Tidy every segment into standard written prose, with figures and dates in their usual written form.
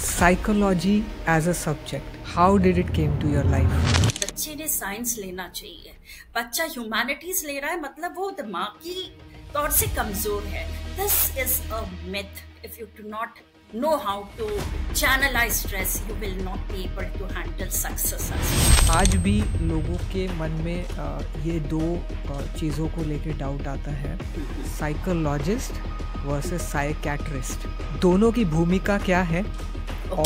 Psychology as a subject. How did it came to your life? बच्चे ने science लेना चाहिए। बच्चा ह्यूमैनिटीज ले रहा है मतलब वो दिमागी तौर से कमजोर है। This is a myth. If you do not know how to channelize stress, you will not be able to handle success. आज भी लोगों के मन में ये दो चीज़ों को लेके डाउट आता है, साइकोलॉजिस्ट वर्सेस साइकियाट्रिस्ट। दोनों की भूमिका क्या है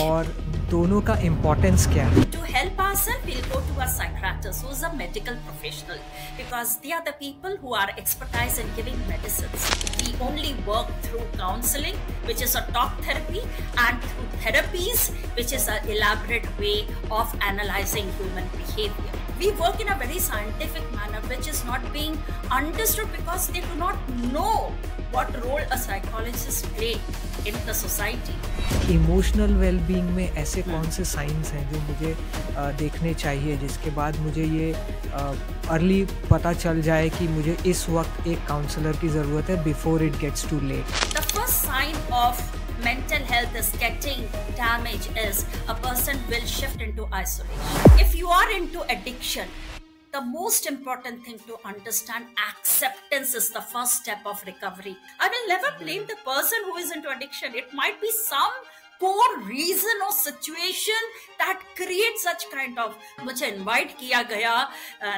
और दोनों का इम्पोर्टेंस क्या है? To help ourselves, we'll go to a psychiatrist who's a medical professional because they are the people who are expertise in giving medicines. We only work through counseling, which is a talk therapy, and through therapies, which is an elaborate way of analyzing human behavior. We work in a very scientific manner, which is not being understood because they do not know what role a psychologist play in the society. Emotional wellbeing में ऐसे कौन से science हैं जो मुझे देखने चाहिए जिसके बाद मुझे ये अर्ली पता चल जाए कि मुझे इस वक्त एक काउंसलर की ज़रूरत है before it gets too late? The first sign of mental health is getting damage is a person will shift into isolation. If you are into addiction, the most important thing to understand, acceptance is the first step of recovery. I will never blame the person who is into addiction. It might be some poor reason or situation that creates such kind of. मुझे invite किया गया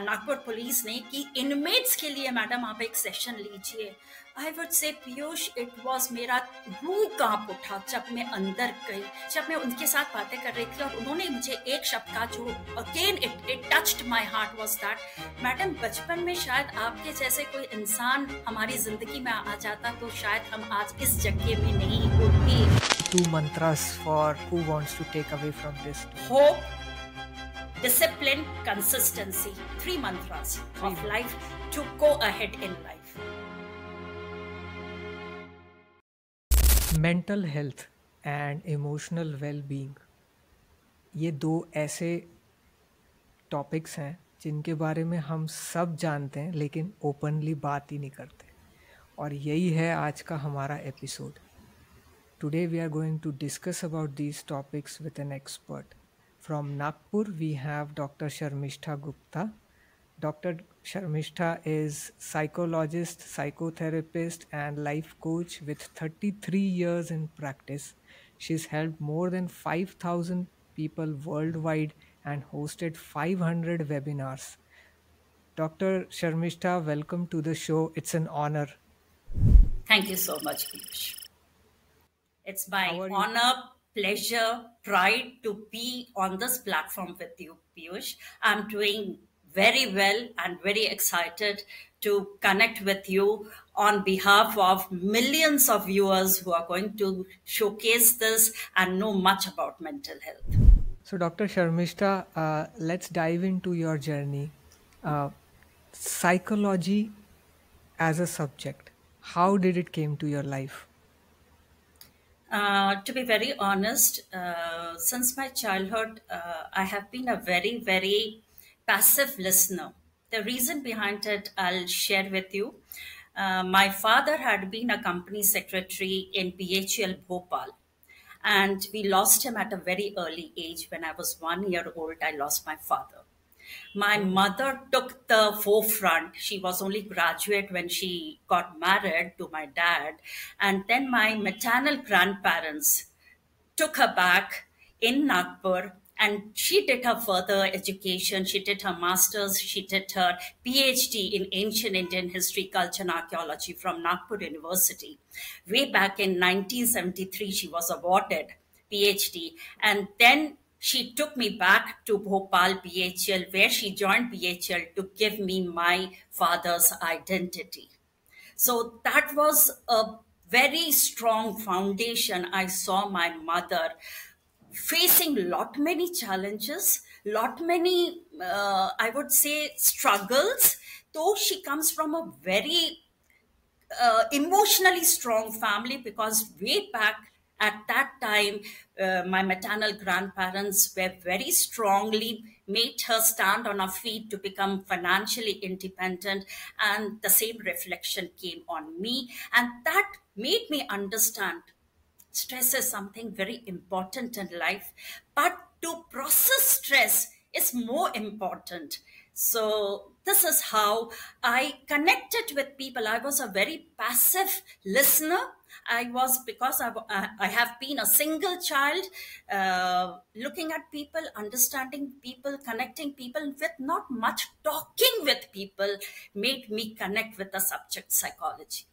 Nagpur police ने कि inmates के लिए madam आप एक session लीजिए। I would say Piyush, it was मेरा रूह कांप उठा जब मैं अंदर गई, जब मैं उनके साथ बातें कर रही थी और उन्होंने मुझे एक शब्द कहा जो again it touched my heart was that, madam बचपन में शायद आपके जैसे कोई इंसान हमारी जिंदगी में आ जाता तो शायद हम आज इस जगह में नहीं होते। 2 mantras for who wants to take away from this. Hope, discipline, consistency. 3 mantras of life to go ahead in life. Mental health and emotional wellbeing, ये दो ऐसे टॉपिक्स हैं जिनके बारे में हम सब जानते हैं लेकिन ओपनली बात ही नहीं करते, और यही है आज का हमारा episode. Today we are going to discuss about these topics with an expert. From Nagpur we have doctor Sharmishta Gupta. Dr. Sharmishta is psychologist, psychotherapist, and life coach with 33 years in practice. She's helped more than 5,000 people worldwide and hosted 500 webinars. Dr. Sharmishta, welcome to the show. It's an honor. Thank you so much, Piyush. It's my How are you? honor, pleasure, pride to be on this platform with you, Piyush. I'm doing very well and very excited to connect with you on behalf of millions of viewers who are going to showcase this and know much about mental health. So, Dr. Sharmishta, let's dive into your journey. Psychology as a subject. How did it came to your life? To be very honest, since my childhood, I have been a very, very passive listener. The reason behind it, I'll share with you. My father had been a company secretary in BHEL Bhopal, and we lost him at a very early age. When I was 1 year old, I lost my father. My mother took the forefront. She was only graduate when she got married to my dad. And then my maternal grandparents took her back in Nagpur, and she did her further education. She did her master's. She did her PhD in ancient Indian history, culture, and archaeology from Nagpur University. Way back in 1973, she was awarded PhD. And then she took me back to Bhopal BHL, where she joined BHL to give me my father's identity. So that was a very strong foundation. I saw my mother facing lot many challenges, lot many, I would say, struggles, though she comes from a very emotionally strong family, because way back at that time, my maternal grandparents were very strongly made her stand on her feet to become financially independent, and the same reflection came on me, and that made me understand Stress is something very important in life, but to process stress is more important. So, this is how I connected with people. I was a very passive listener. I was, because I have been a single child, looking at people, understanding people, connecting people with not much talking with people made me connect with the subject psychology.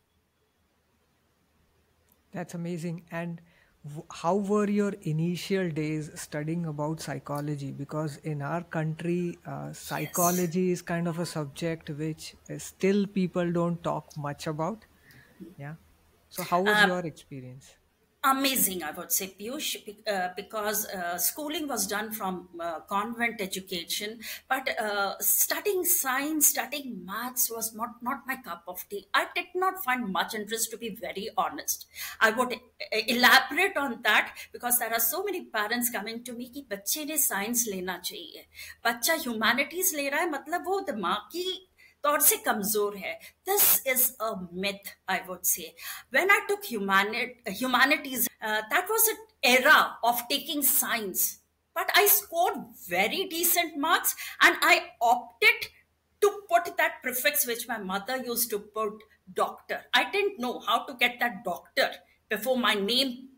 That's amazing. And how were your initial days studying about psychology? Because in our country, Yes. psychology is kind of a subject which still people don't talk much about. Yeah. So, how was Uh, your experience? Amazing, I would say, Piyush, because schooling was done from convent education, but studying science, studying maths was not my cup of tea. I did not find much interest, to be very honest. I would elaborate on that, because there are so many parents coming to me कि बच्चे ने science लेना चाहिए, बच्चा humanities ले रहा है मतलब वो दिमागी तौर से कमजोर है. This is a myth, I would से. When I took humanities, that was an era of taking science, but I scored very decent marks, and I opted to put that prefix which my mother used to put, doctor. I didn't know how to get that doctor before my name.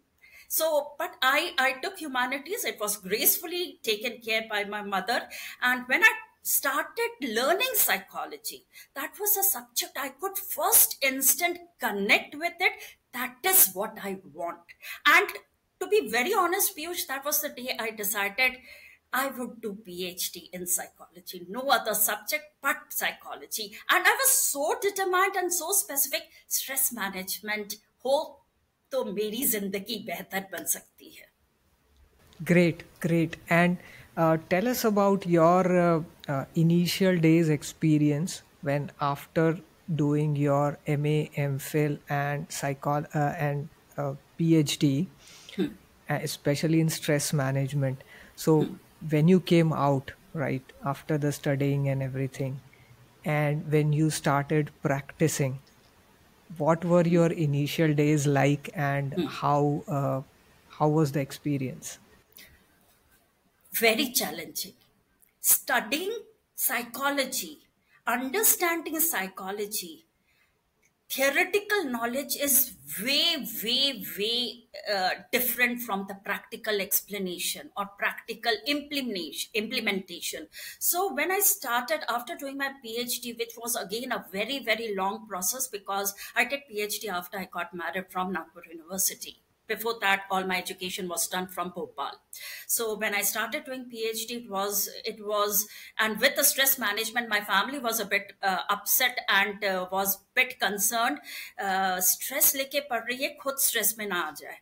So, but I took humanities. It was gracefully taken care by my mother. And when I started learning psychology, that was a subject I could first instant connect with it. That is what I want. And to be very honest, Piyush, that was the day I decided I would do PhD in psychology, no other subject but psychology. And I was so determined and so specific, stress management, whole तो मेरी जिंदगी बेहतर बन सकती है. Great, great. And tell us about your initial days experience when after doing your MA, MPhil, and PhD, especially in stress management. So when you came out, right, after the studying and everything, and when you started practicing, what were your initial days like, and how was the experience? Very challenging. Studying psychology, understanding psychology, theoretical knowledge is way different from the practical explanation or practical implementation. So when I started after doing my PhD, which was again a very long process, because I did PhD after I got married from Nagpur University. Before that, all my education was done from Bhopal. So when I started doing PhD, it was, and with the stress management, my family was a bit upset and was bit concerned. Stress लेके पढ़ रही है, खुद stress में ना आ जाए.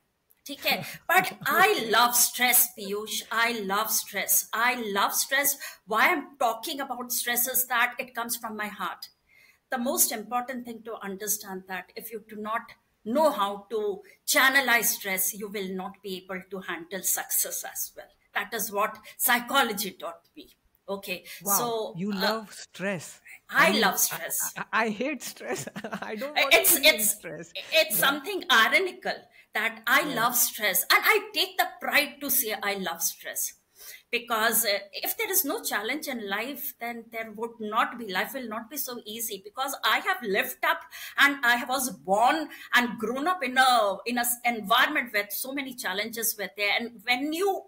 ठीक है. But I love stress, Piyush. I love stress. I love stress. Why I'm talking about stress is that it comes from my heart. The most important thing to understand that if you do not know how to channelize stress, you will not be able to handle success as well. That is what psychology taught me. Okay, Wow, so you love stress. I I mean, love stress. I hate stress. I don't want to it's be in it's stress. it's Yeah, something ironical that I yeah. love stress, and I take the pride to say I love stress, because if there is no challenge in life, then there would not be, life will not be so easy, because I have lived up and I was born and grown up in a environment where so many challenges were there. And when you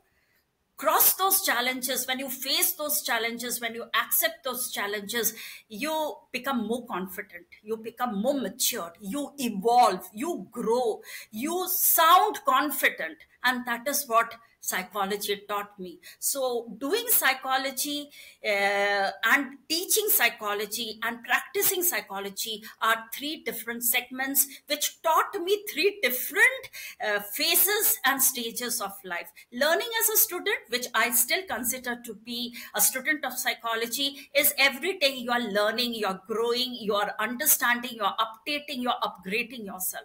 cross those challenges, when you face those challenges, when you accept those challenges, you become more confident, you become more matured, you evolve, you grow, you sound confident. And that is what psychology taught me. So doing psychology and teaching psychology and practicing psychology are three different segments which taught me three different phases and stages of life. Learning as a student, which I still consider to be a student of psychology, is every day you are learning, you are growing, you are understanding, you are updating, you are upgrading yourself.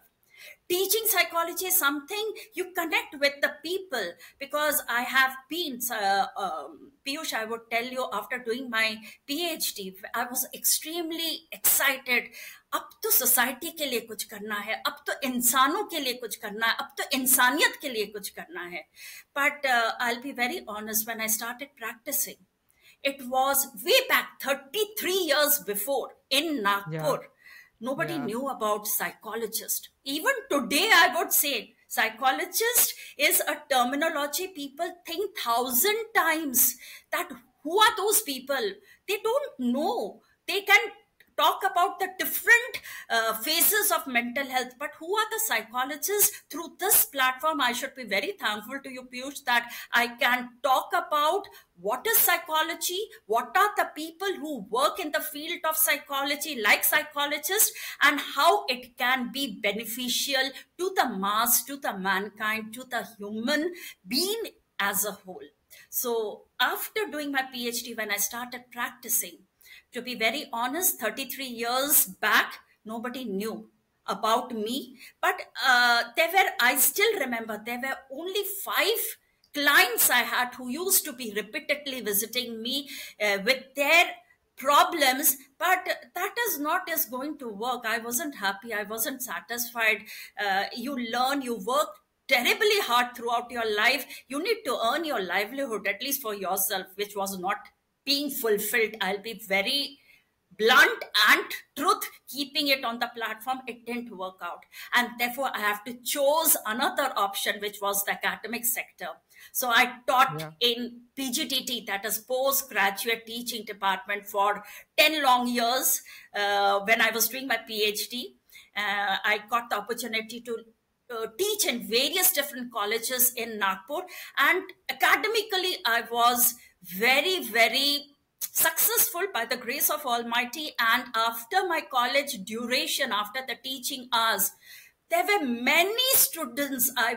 Teaching psychology is something you connect with the people, because I have been, Piyush, I would tell you, after doing my PhD, I was extremely excited. अब तो society के लिए कुछ करना है, अब तो इंसानों के लिए कुछ करना है, अब तो इंसानियत के लिए कुछ करना है. But I be very honest, when I started practising, it was way back 33 years before in Yeah. Nagpur. Nobody Yeah. knew about psychologist. Even today, I would say psychologist is a terminology people think 1,000 times. That who are those people? They don't know. They can talk about the different phases of mental health, but who are the psychologists? Through this platform, I should be very thankful to you, Piyush, that I can talk about what is psychology, what are the people who work in the field of psychology like psychologists, and how it can be beneficial to the mass, to the mankind, to the human being as a whole. So after doing my PhD, when I started practicing, to be very honest, 33 years back, nobody knew about me. But I still remember, there were only 5 clients I had who used to be repeatedly visiting me with their problems, but that is not is going to work. I wasn't happy, I wasn't satisfied. You learn, you work terribly hard throughout your life, you need to earn your livelihood at least for yourself, which was not being fulfilled. I'll be very blunt and truth, keeping it on the platform, it didn't work out, and therefore I have to choose another option, which was the academic sector. So I taught Yeah. in PGTT, that is postgraduate teaching department, for 10 long years. When I was doing my PhD, I got the opportunity to teach in various different colleges in Nagpur, and academically I was very, very successful by the grace of Almighty. And after my college duration, after the teaching hours, there were many students. I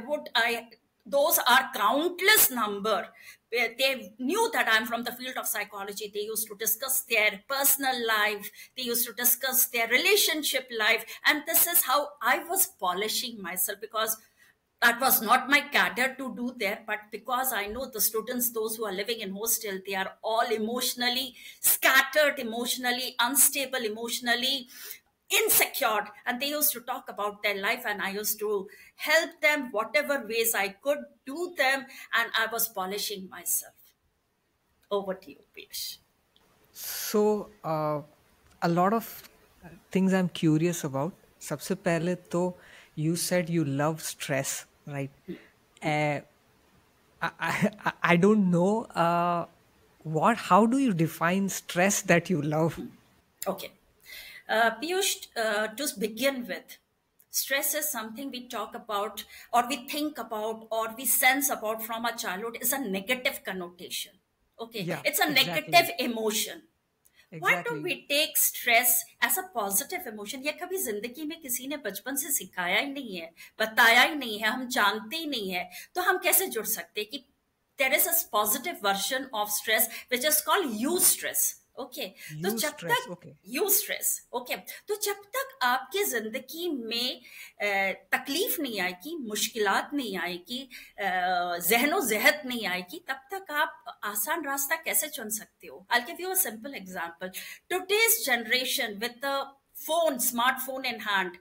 those are countless number. They knew that I'm from the field of psychology. They used to discuss their personal life. They used to discuss their relationship life. And this is how I was polishing myself, because that was not my cadre to do there, but because I know the students, those who are living in hostel, they are all emotionally scattered, emotionally unstable, emotionally insecure, and they used to talk about their life, and I used to help them whatever ways I could do them, and I was polishing myself. Over to you, Piyush. So, a lot of things I'm curious about. सबसे पहले तो you said you love stress, right? Uh, I don't know how do you define stress that you love? Okay. Piyush, to begin with, stress is something we talk about, or we think about, or we sense about from our childhood, is a negative connotation. Okay. Yeah, It's a negative exactly. emotion. Why don't Exactly. we take stress as a positive emotion? ये कभी जिंदगी में किसी ने बचपन से सिखाया ही नहीं है, बताया ही नहीं है, हम जानते ही नहीं है, तो हम कैसे जुड़ सकते हैं कि there is a positive version of stress which is called eustress. Okay तो You जब stress. तक Okay. यू स्ट्रेस ओके तो जब तक आपके जिंदगी में तकलीफ नहीं आएगी, मुश्किलात नहीं आएगी, जहनो जहत नहीं आएगी, तब तक आप आसान रास्ता कैसे चुन सकते हो? आई give you a simple example. Today's generation with the phone, smartphone in hand,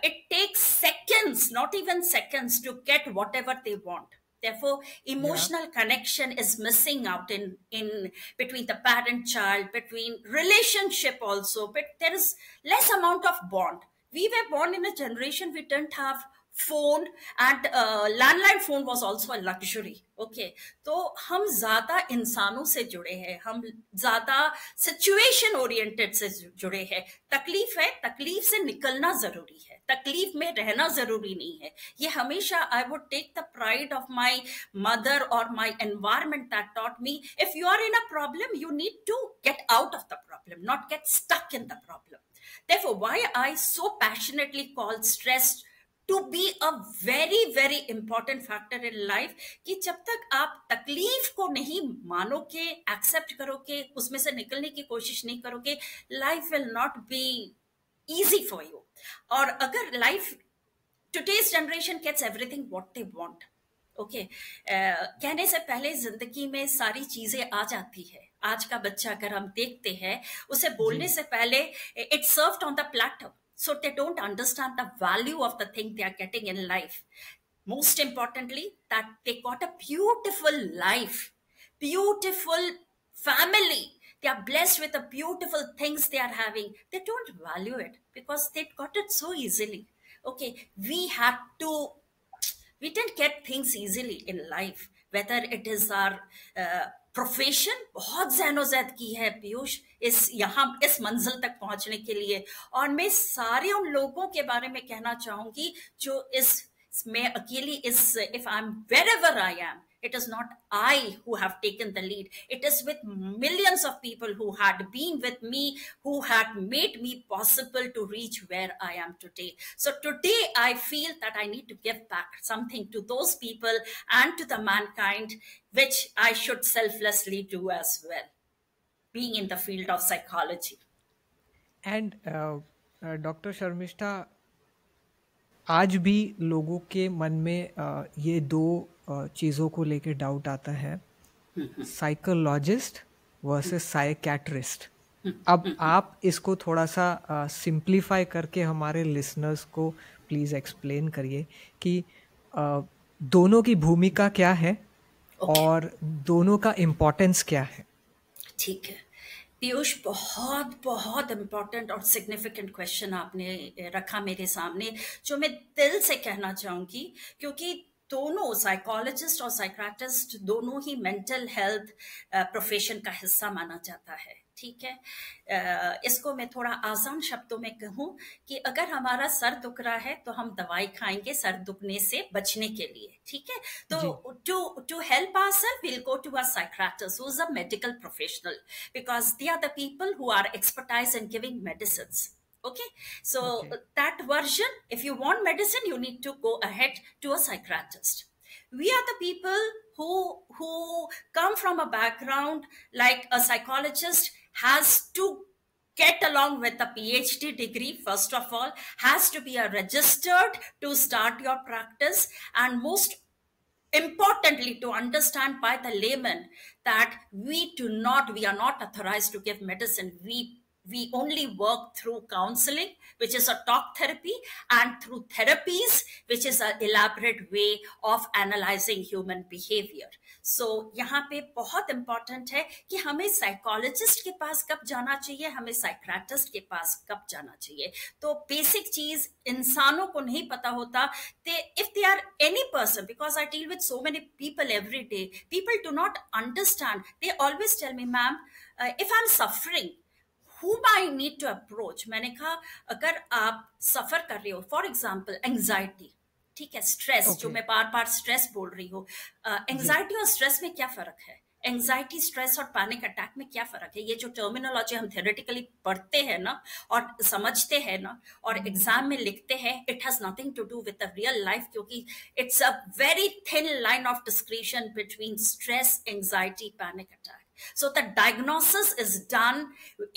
it takes seconds, not even seconds, to get whatever they want. Therefore, Yeah. emotional connection is missing out in between the parent child, between relationship also, but there is less amount of bond. We were born in a generation we didn't have phone, and landline phone was also a luxury. Okay, तो हम ज्यादा इंसानों से जुड़े हैं, हम ज्यादा situation oriented से जुड़े हैं. तकलीफ है, तकलीफ से निकलना जरूरी है, तकलीफ में रहना जरूरी नहीं है. ये हमेशा I would take the pride of my mother और my environment that taught me, if you are in a problem, you need to get out of the problem, not get stuck in the problem. Therefore, why I so passionately call stress to be a very very important factor in life, कि जब तक आप तकलीफ को नहीं मानोगे, accept करोगे, उसमें से निकलने की कोशिश नहीं करोगे, life will not be easy for you. और अगर life, today's generation gets everything what they want. Okay कहने से पहले जिंदगी में सारी चीजें आ जाती है। आज का बच्चा अगर हम देखते हैं, उसे जी। बोलने से पहले it served on the platter, so they don't understand the value of the thing they are getting in life. Most importantly, that they got a beautiful life, beautiful family. They are blessed with the beautiful things they are having. They don't value it because they got it so easily. Okay, we had to, we didn't get things easily in life, whether it is our profession बहुत जहनोजहद की है पीयूष इस यहाँ इस मंजिल तक पहुंचने के लिए। और मैं सारे उन लोगों के बारे में कहना चाहूंगी जो इस मैं अकेली इस, if I am wherever I am, it is not I who have taken the lead. It is with millions of people who had been with me, who had made me possible to reach where I am today. So today I feel that I need to give back something to those people and to the mankind, which I should selflessly do as well, being in the field of psychology. And doctor Sharmishta, आज भी लोगों के मन में ये दो चीज़ों को लेके डाउट आता है, साइकोलॉजिस्ट वर्सेस साइकियाट्रिस्ट। अब आप इसको थोड़ा सा सिंप्लीफाई करके हमारे लिसनर्स को प्लीज़ एक्सप्लेन करिए कि दोनों की भूमिका क्या है और दोनों का इम्पोर्टेंस क्या है। ठीक है पीयूष, बहुत बहुत इम्पोर्टेंट और सिग्निफिकेंट क्वेश्चन आपने रखा मेरे सामने, जो मैं दिल से कहना चाहूंगी, क्योंकि दोनों साइकोलॉजिस्ट और साइकियाट्रिस्ट दोनों ही मेंटल हेल्थ प्रोफेशन का हिस्सा माना जाता है। ठीक है, इसको मैं थोड़ा आसान शब्दों में कहूं कि अगर हमारा सर दुख रहा है तो हम दवाई खाएंगे सर दुखने से बचने के लिए। ठीक है, तो to help ourself we'll go to a psychiatrist who's a medical professional, because they are the people who are expertise in giving medicines. Okay, so that version, if you want medicine, you need to go ahead to a psychiatrist. We are the people who come from a background like a psychologist has to get along with a PhD degree, first of all, has to be a registered to start your practice, and most importantly to understand by the layman that we are not authorized to give medicine. We only work through counseling, which is a talk therapy, and through therapies, which is an elaborate way of analyzing human behavior. So यहाँ पे बहुत important है कि हमें psychologist के पास कब जाना चाहिए, हमें साइकियाट्रिस्ट के पास कब जाना चाहिए। तो बेसिक चीज इंसानों को नहीं पता होता। If they are any person, because I deal with so many people every day, people do not understand. They always tell me, ma'am, if I'm suffering, whom I need to approach? मैंने कहा अगर आप सफर कर रहे हो, for example anxiety, ठीक है, stress, जो मैं बार बार स्ट्रेस बोल रही हूँ, एंग्जाइटी और स्ट्रेस में क्या फर्क है? एंग्जाइटी, स्ट्रेस और पैनिक अटैक में क्या फर्क है? ये जो टर्मिनोलॉजी हम थ्योरेटिकली पढ़ते हैं ना और समझते हैं ना और एग्जाम में लिखते हैं, it has nothing to do with the real life, क्योंकि it's a very thin line of description between stress, anxiety, panic attack. So the diagnosis is done,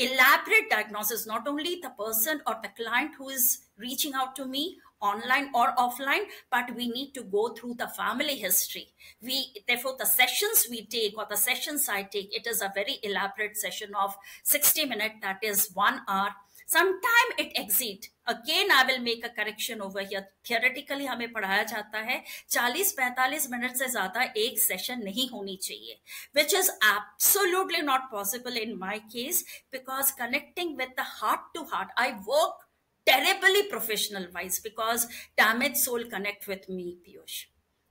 elaborate diagnosis, not only the person or the client who is reaching out to me online or offline, but we need to go through the family history. Therefore, the sessions we take or the sessions I take, it is a very elaborate session of 60 minutes, that is 1 hour. Sometime it exceed. Again, I will make a correction over here. Theoretically हमें पढ़ाया जाता है 40-45 minute से ज्यादा एक session नहीं होनी चाहिए, which is absolutely not possible in my case, because connecting with the heart to heart, I work terribly professional wise because damaged soul connect with me, Piyush.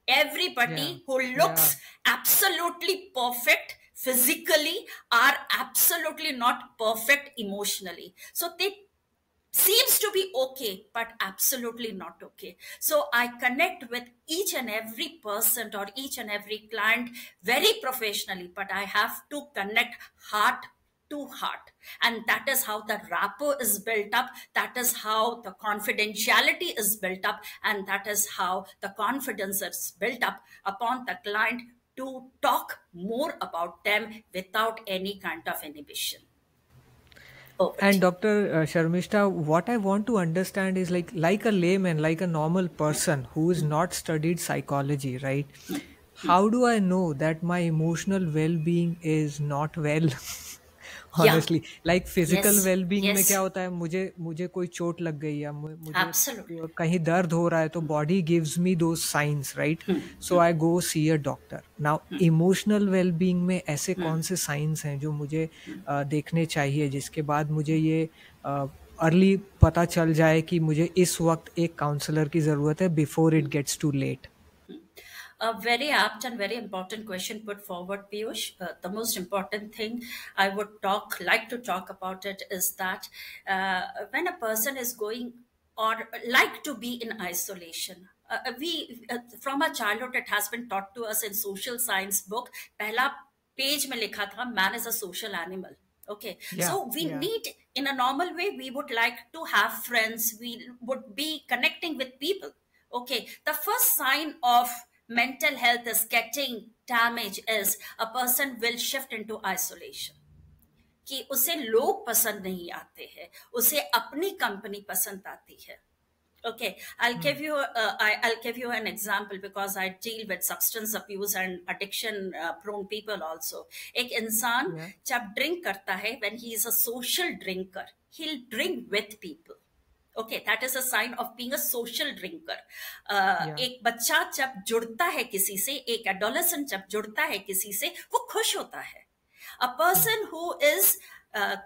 Everybody who looks absolutely perfect physically are absolutely not perfect emotionally. So they seems to be okay, but absolutely not okay. So I connect with each and every person or each and every client very professionally, but I have to connect heart to heart. And that is how the rapport is built up. That is how the confidentiality is built up. And that is how the confidence is built up upon the client to talk more about them without any kind of inhibition. Over And to you. Dr. Sharmishta, what I want to understand is like a layman, like a normal person who is not studied psychology, right? How do I know that my emotional well-being is not well? Yeah. Honestly, like physical Yes. Wellbeing में क्या Yes. होता है, मुझे मुझे कोई चोट लग गई या मुझे Absolutely. कहीं दर्द हो रहा है तो बॉडी गिव्स मी दो signs, right? So I go see a doctor. Now emotional wellbeing में ऐसे कौन से साइंस हैं जो मुझे देखने चाहिए, जिसके बाद मुझे ये अर्ली पता चल जाए कि मुझे इस वक्त एक काउंसलर की ज़रूरत है before it gets too late? A very apt and very important question put forward, Piyush. The most important thing I would like to talk about it is that when a person is going or like to be in isolation, we from our childhood it has been taught to us in social science book. पहला page में लिखा था, man is a social animal. Okay, Yeah, so we yeah. need, in a normal way, we would like to have friends, we would be connecting with people. Okay, the first sign of mental health is getting damage is a person will shift into isolation, कि उसे लोग पसंद नहीं आते हैं, उसे अपनी company पसंद आती है. Okay, Hmm. I'll give you an example because I deal with substance abuse and addiction prone people also. एक इंसान Yeah, जब ड्रिंक करता है, when he is a social drinker, he'll drink with people. Okay, that is a sign of being a social drinker. yeah. एक बच्चा जब जुड़ता है किसी से, एक एडोलेसेंट जब जुड़ता है किसी से, वो खुश होता है. A Hmm. person who is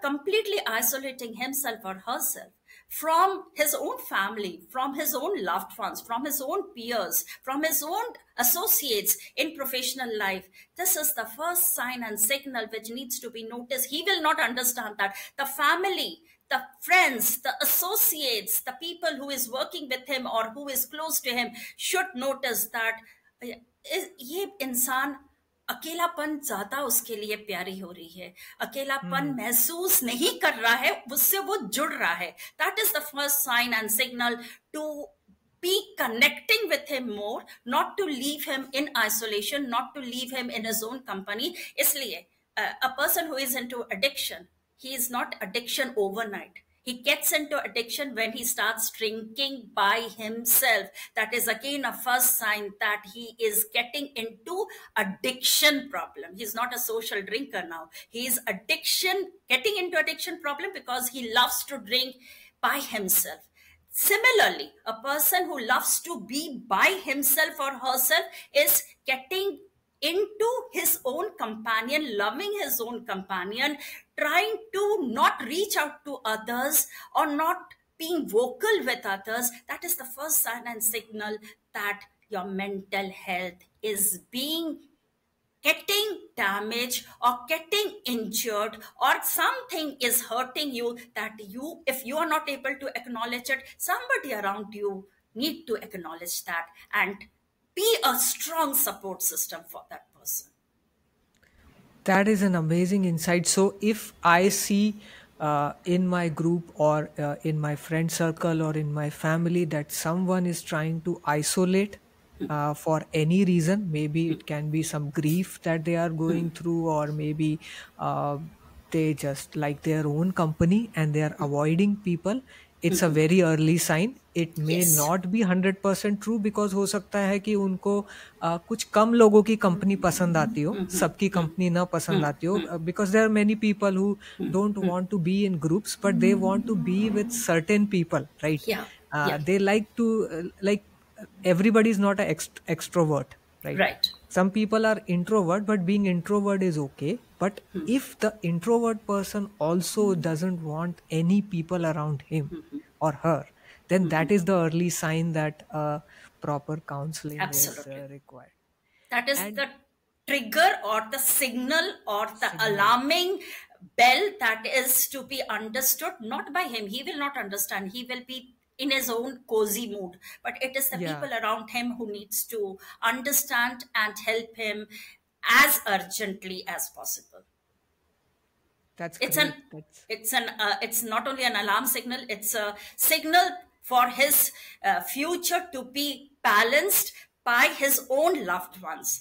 completely isolating himself or herself from his own family, from his own loved ones, from his own peers, from his own associates in professional life. This is the first sign and signal which needs to be noticed. He will not understand that the family, the friends, the associates, the people who is working with him or who is close to him should notice that ये इंसान अकेलापन ज्यादा उसके लिए प्यारी हो रही है, अकेलापन Hmm. महसूस नहीं कर रहा है, उससे वो जुड़ रहा है. That is the first sign and signal to be connecting with him more, not to leave him in isolation, not to leave him in his own company. इसलिए a person who is into addiction, he is not addiction overnight. He gets into addiction when he starts drinking by himself. That is again a first sign that he is getting into addiction problem. He's not a social drinker now. He is getting into addiction problem because he loves to drink by himself. Similarly, a person who loves to be by himself or herself is getting into his own companion, loving his own companion, trying to not reach out to others or not being vocal with others. That is the first sign and signal that your mental health is being getting damaged or getting injured, or something is hurting you, that you, if you are not able to acknowledge it, somebody around you need to acknowledge that and be a strong support system for that person. That is an amazing insight. So, if I see in my group or in my friend circle or in my family that someone is trying to isolate for any reason, maybe it can be some grief that they are going through, or maybe uh, they just like their own company and they are avoiding people, it's a very early sign. It may Yes. not be 100% true, because हो सकता है कि उनको कुछ कम लोगों की company पसंद आती हो, सबकी कंपनी ना पसंद आती हो, because there are many people who don't want to be in groups but they want to be with certain people, right? Yeah. Yeah. They like to like everybody is not a extrovert, right? Right. Some people are introvert, but being introvert is okay. But if the introvert person also doesn't want any people around him or her, then that is the early sign that proper counseling is Absolutely. required. That is And the trigger or the signal or the signal. alarming bell that is to be understood, not by him. He will not understand. He will be in his own cozy mood. But it is the Yeah, people around him who needs to understand and help him as urgently as possible. that's It's great. That's it's not only an alarm signal, it's a signal for his future to be balanced by his own loved ones.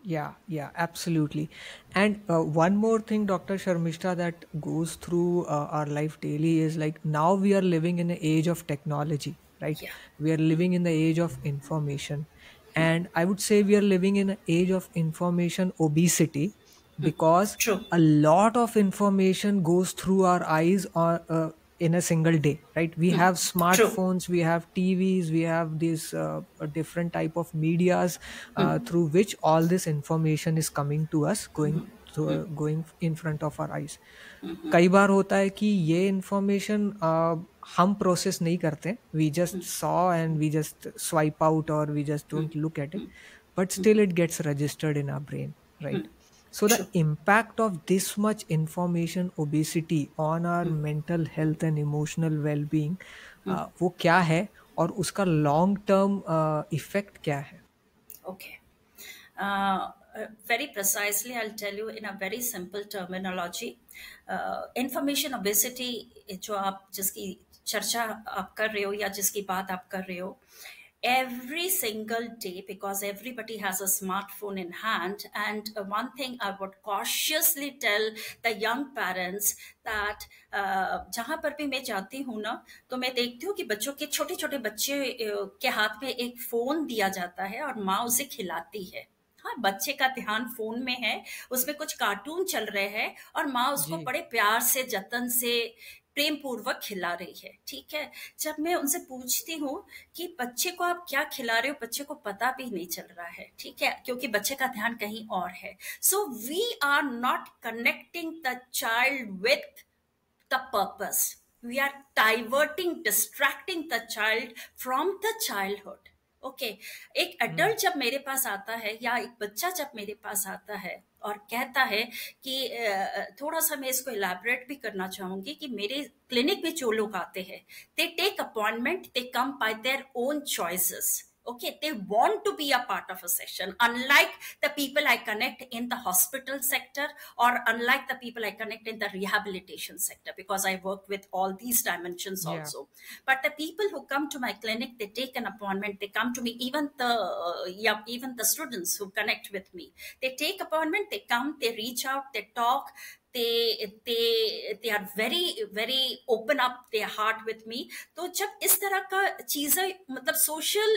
Yeah, absolutely. And one more thing, Dr. Sharmishta, that goes through our life daily is like now we are living in an age of technology, right? Yeah. We are living in the age of information. And I would say we are living in an age of information obesity because True. a lot of information goes through our eyes or in a single day, right? We have True. smartphones, we have TVs, we have these different type of medias through which all this information is coming to us, going in front of our eyes. कई बार होता है कि ये information हम process नहीं करते, we just saw and we just swipe out और we just don't look at it, but still it gets registered in our brain, right? So the True. impact of this much information obesity on our mental health and emotional well-being, वो क्या है और उसका long term effect क्या है? Okay. Very precisely, I'll tell you in a very simple terminology. Information obesity, जो आप जिसकी चर्चा आप कर रहे हो या जिसकी बात आप कर रहे हो, every single day, because everybody has a smartphone in hand, and one thing I would cautiously tell the young parents that जहां पर भी मैं जाती हूँ ना, तो मैं देखती हूँ कि बच्चों के छोटे छोटे बच्चे के हाथ में एक फोन दिया जाता है और माँ उसे खिलाती है. हाँ, बच्चे का ध्यान फोन में है, उसमें कुछ कार्टून चल रहे हैं और माँ उसको जी. बड़े प्यार से, जतन से, प्रेम पूर्वक खिला रही है. ठीक है. जब मैं उनसे पूछती हूँ कि बच्चे को आप क्या खिला रहे हो, बच्चे को पता भी नहीं चल रहा है. ठीक है, क्योंकि बच्चे का ध्यान कहीं और है. So we are not connecting the child with the purpose. We are diverting, distracting the child from the childhood. Okay. एक Hmm. अडल्ट जब मेरे पास आता है या एक बच्चा जब मेरे पास आता है और कहता है कि थोड़ा सा मैं इसको इलैबोरेट भी करना चाहूंगी कि मेरे क्लिनिक में जो लोग आते हैं, they take appointment, they come by their own choices. Okay, they want to be a part of a session, unlike the people I connect in the hospital sector, or unlike the people I connect in the rehabilitation sector, because I work with all these dimensions Yeah. also. But the people who come to my clinic, they take an appointment, they come to me. Even the even the students who connect with me, they take appointment, they come, they reach out, they talk, they are very open up their heart with me. तो जब इस तरह का चीजें, मतलब social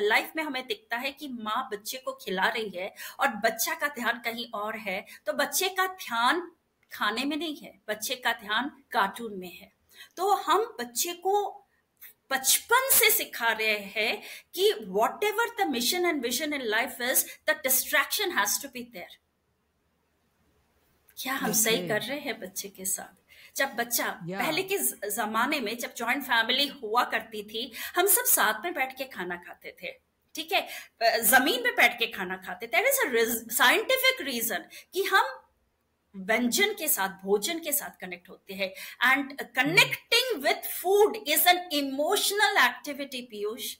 life में हमें दिखता है कि माँ बच्चे को खिला रही है और बच्चा का ध्यान कहीं और है, तो बच्चे का ध्यान खाने में नहीं है, बच्चे का ध्यान कार्टून में है. तो हम बच्चे को बचपन से सिखा रहे हैं कि whatever the mission and vision in life is, the distraction has to be there. क्या हम सही कर Okay. रहे हैं बच्चे के साथ? जब बच्चा, पहले Yeah. के जमाने में जब जॉइंट फैमिली हुआ करती थी, हम सब साथ में बैठ के खाना खाते थे. ठीक है, जमीन में बैठ के खाना खाते थे. There is a scientific reason कि हम व्यंजन के साथ, भोजन के साथ कनेक्ट होते हैं. And Hmm. Connecting with food is an emotional activity, Piyush.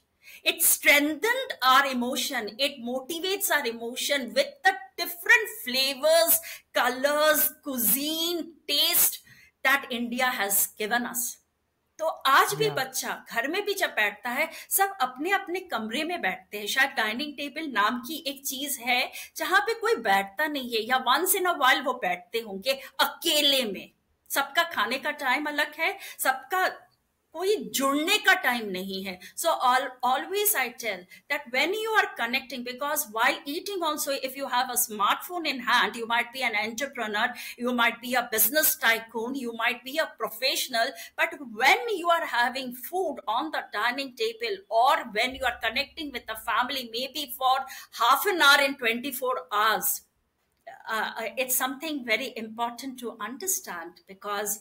It strengthened our emotion. It motivates our emotion with the different flavors, colors, cuisine, taste that India has given us. तो आज भी Yeah. बच्चा घर में भी जब बैठता है, सब अपने अपने कमरे में बैठते हैं. शायद डाइनिंग टेबल नाम की एक चीज है जहां पे कोई बैठता नहीं है, या वंस इन अ वाइल वो बैठते होंगे अकेले में. सबका खाने का टाइम अलग है, सबका कोई जुड़ने का टाइम नहीं है. So always I tell that when you are connecting, because while eating also, if you have a smartphone in hand, you might be an entrepreneur, you might be a business tycoon, you might be a professional, but when you are having food on the dining table, or when you are connecting with the family maybe for half an hour in 24 hours, it's something very important to understand, because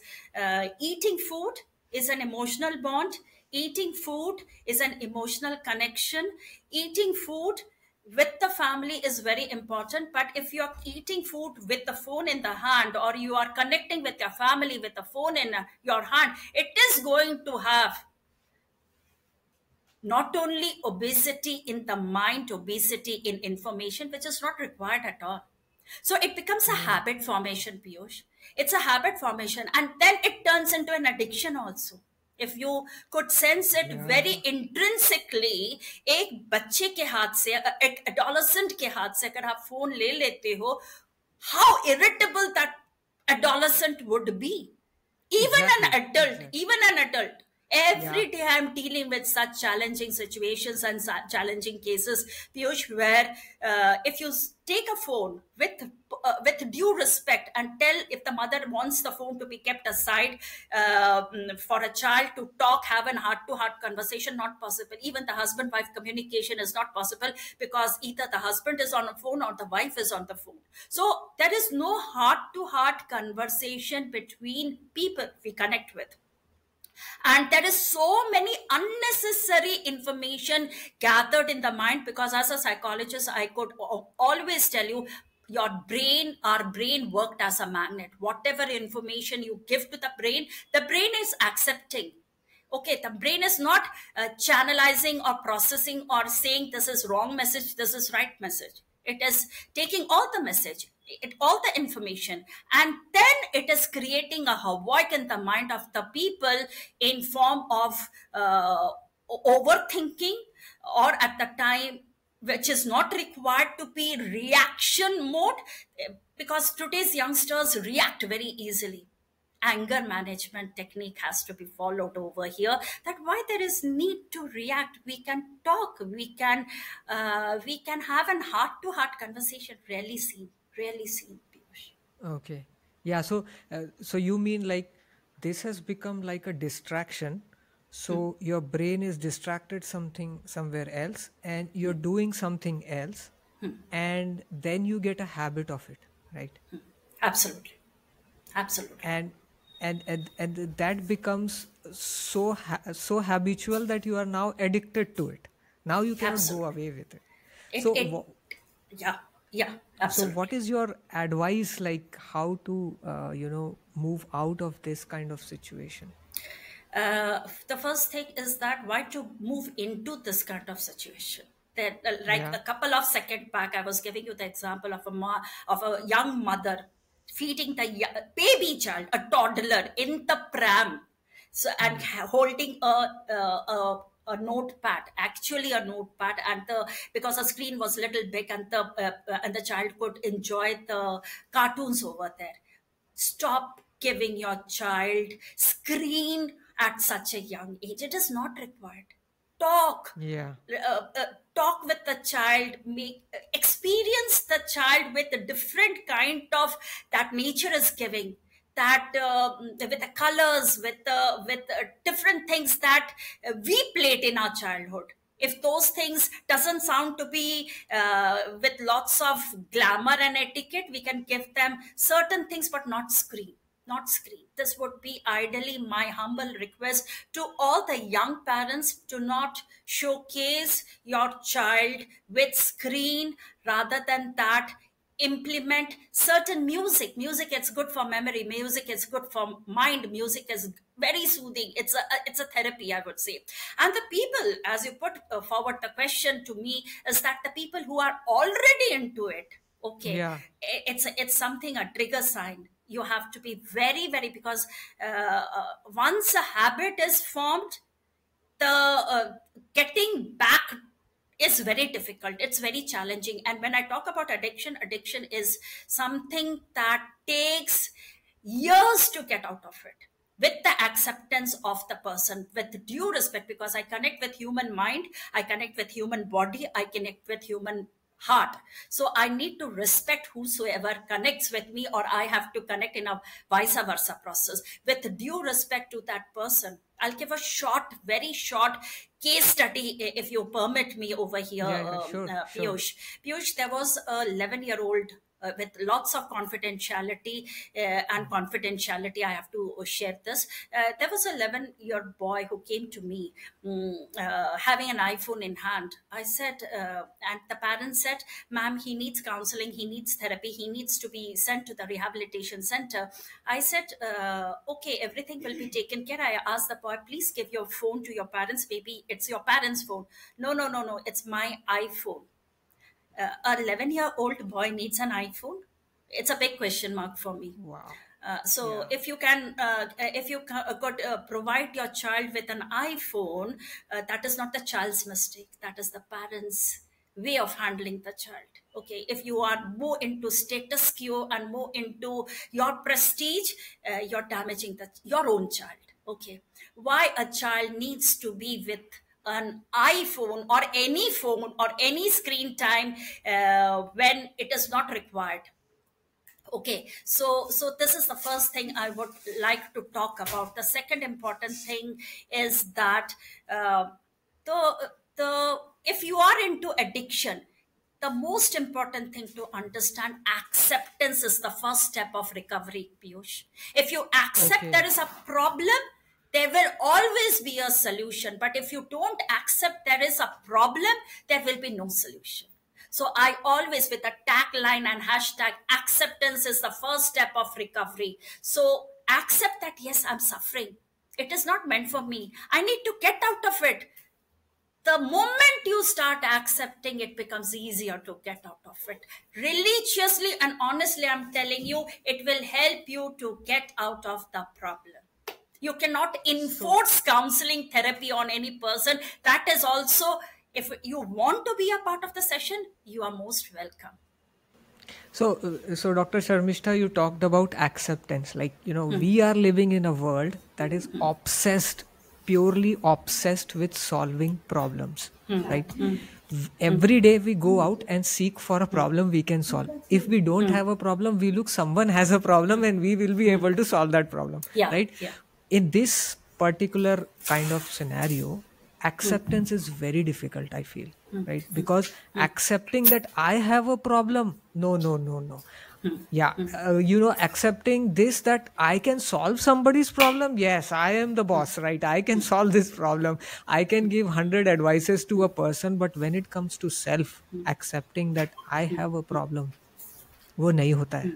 eating food is an emotional bond. Eating food is an emotional connection. Eating food with the family is very important. But if you're eating food with the phone in the hand, or you are connecting with your family with the phone in your hand, it is going to have not only obesity in the mind, obesity in information, which is not required at all. So it becomes a Hmm. habit formation, Piyush. It's a habit formation, and then it turns into an addiction also. if you could sense it very Yeah, intrinsically, एक बच्चे के हाथ से, एक adolescent के हाथ से अगर आप फोन ले लेते हो, how irritable that adolescent would be. exactly, Even an adult. yeah. Every day I'm dealing with such challenging situations and challenging cases, Piyush, where if you take a phone with due respect and tell if the mother wants the phone to be kept aside for a child to talk, have an heart-to-heart conversation, not possible. Even the husband-wife communication is not possible because either the husband is on the phone or the wife is on the phone. So there is no heart-to-heart conversation between people we connect with, and there is so many unnecessary information gathered in the mind, because as a psychologist I could always tell you, our brain worked as a magnet. Whatever information you give to the brain is accepting. Okay, the brain is not channelizing or processing or saying this is wrong message, this is right message. It is taking all the message, all the information, and then it is creating a havoc in the mind of the people in form of overthinking, or at the time which is not required to be reaction mode, because today's youngsters react very easily. Anger management technique has to be followed over here, that why there is need to react. We can talk, we can have an heart to heart conversation. Really seen, Piyush. Okay. Yeah, so you mean like this has become like a distraction. So your brain is distracted something somewhere else and you're doing something else and then you get a habit of it, right? Absolutely. Absolutely. And and that becomes so habitual that you are now addicted to it. Now you cannot go Absolutely. away with it. it So it Yeah, yeah, so what absolutely. is your advice, like how to move out of this kind of situation? The first thing is that why to move into this kind of situation. That like Yeah. a couple of seconds back, I was giving you the example of of a young mother feeding the baby child, a toddler, in the pram, so and Hmm. holding a notepad, actually a notepad, and the because the screen was a little big, and the child could enjoy the cartoons over there. Stop giving your child screen at such a young age. It is not required. Talk. Yeah. Talk with the child, make experience the child with a different kind of that nature is giving, that with the colors, with different things that we played in our childhood. If those things doesn't sound to be with lots of glamour and etiquette, we can give them certain things, but not screen. Not screen. This would be ideally my humble request to all the young parents, to not showcase your child with screen. Rather than that, implement certain music is good for memory, music is good for mind, music is very soothing. It's a therapy, I would say. And the people, as you put forward the question to me, is that the people who are already into it, okay, Yeah. it's something, a trigger sign. You have to be very very, because once a habit is formed, the getting back is very difficult, it's very challenging. And when I talk about addiction is something that takes years to get out of it, with the acceptance of the person, with due respect, because I connect with human mind, I connect with human body, I connect with human heart. So I need to respect whosoever connects with me, or I have to connect in a vice versa process with due respect to that person. I'll give a short, very short case study, if you permit me over here, Yeah, yeah, sure, sure. Piyush. Piyush, there was a 11-year-old with lots of confidentiality, I have to share this. There was a 11-year boy who came to me, having an iPhone in hand. I said, and the parents said, ma'am, he needs counseling, he needs therapy, he needs to be sent to the rehabilitation center. I said, okay, everything will be taken care. I asked the boy, please give your phone to your parents. Maybe it's your parents' phone. No, no, no, no, it's my iPhone. A 11-year-old boy needs an iPhone? It's a big question mark for me. Wow. So Yeah. if you could provide your child with an iPhone, that is not the child's mistake. That is the parents' way of handling the child. Okay, if you are more into status quo and more into your prestige, you're damaging your own child. Okay, why a child needs to be with an iPhone or any phone or any screen time when it is not required? Okay, so this is the first thing I would like to talk about. The second important thing is that uh, the if you are into addiction, the most important thing to understand, acceptance is the first step of recovery, Piyush. If you accept Okay. there is a problem, there will always be a solution. But if you don't accept there is a problem, there will be no solution. So I always, with a tagline and hashtag, acceptance is the first step of recovery. So accept that, yes, I'm suffering. It is not meant for me. I need to get out of it. The moment you start accepting, it becomes easier to get out of it. Religiously and honestly, I'm telling you, it will help you to get out of the problem. You cannot So, enforce counseling therapy on any person. That is also, if you want to be a part of the session, you are most welcome. so Dr. Sharmishta, you talked about acceptance. Like, we are living in a world that is obsessed, purely obsessed with solving problems, right? Every day we go out and seek for a problem we can solve. If we don't have a problem, we look, someone has a problem and we will be able to solve that problem, Yeah, right? yeah. In this particular kind of scenario, acceptance is very difficult, I feel, right? Because accepting that I have a problem, no, no, no, no. Yeah, accepting this, that I can solve somebody's problem. Yes, I am the boss, right? I can solve this problem. I can give 100 advices to a person, but when it comes to self, accepting that I have a problem, वो नहीं होता है.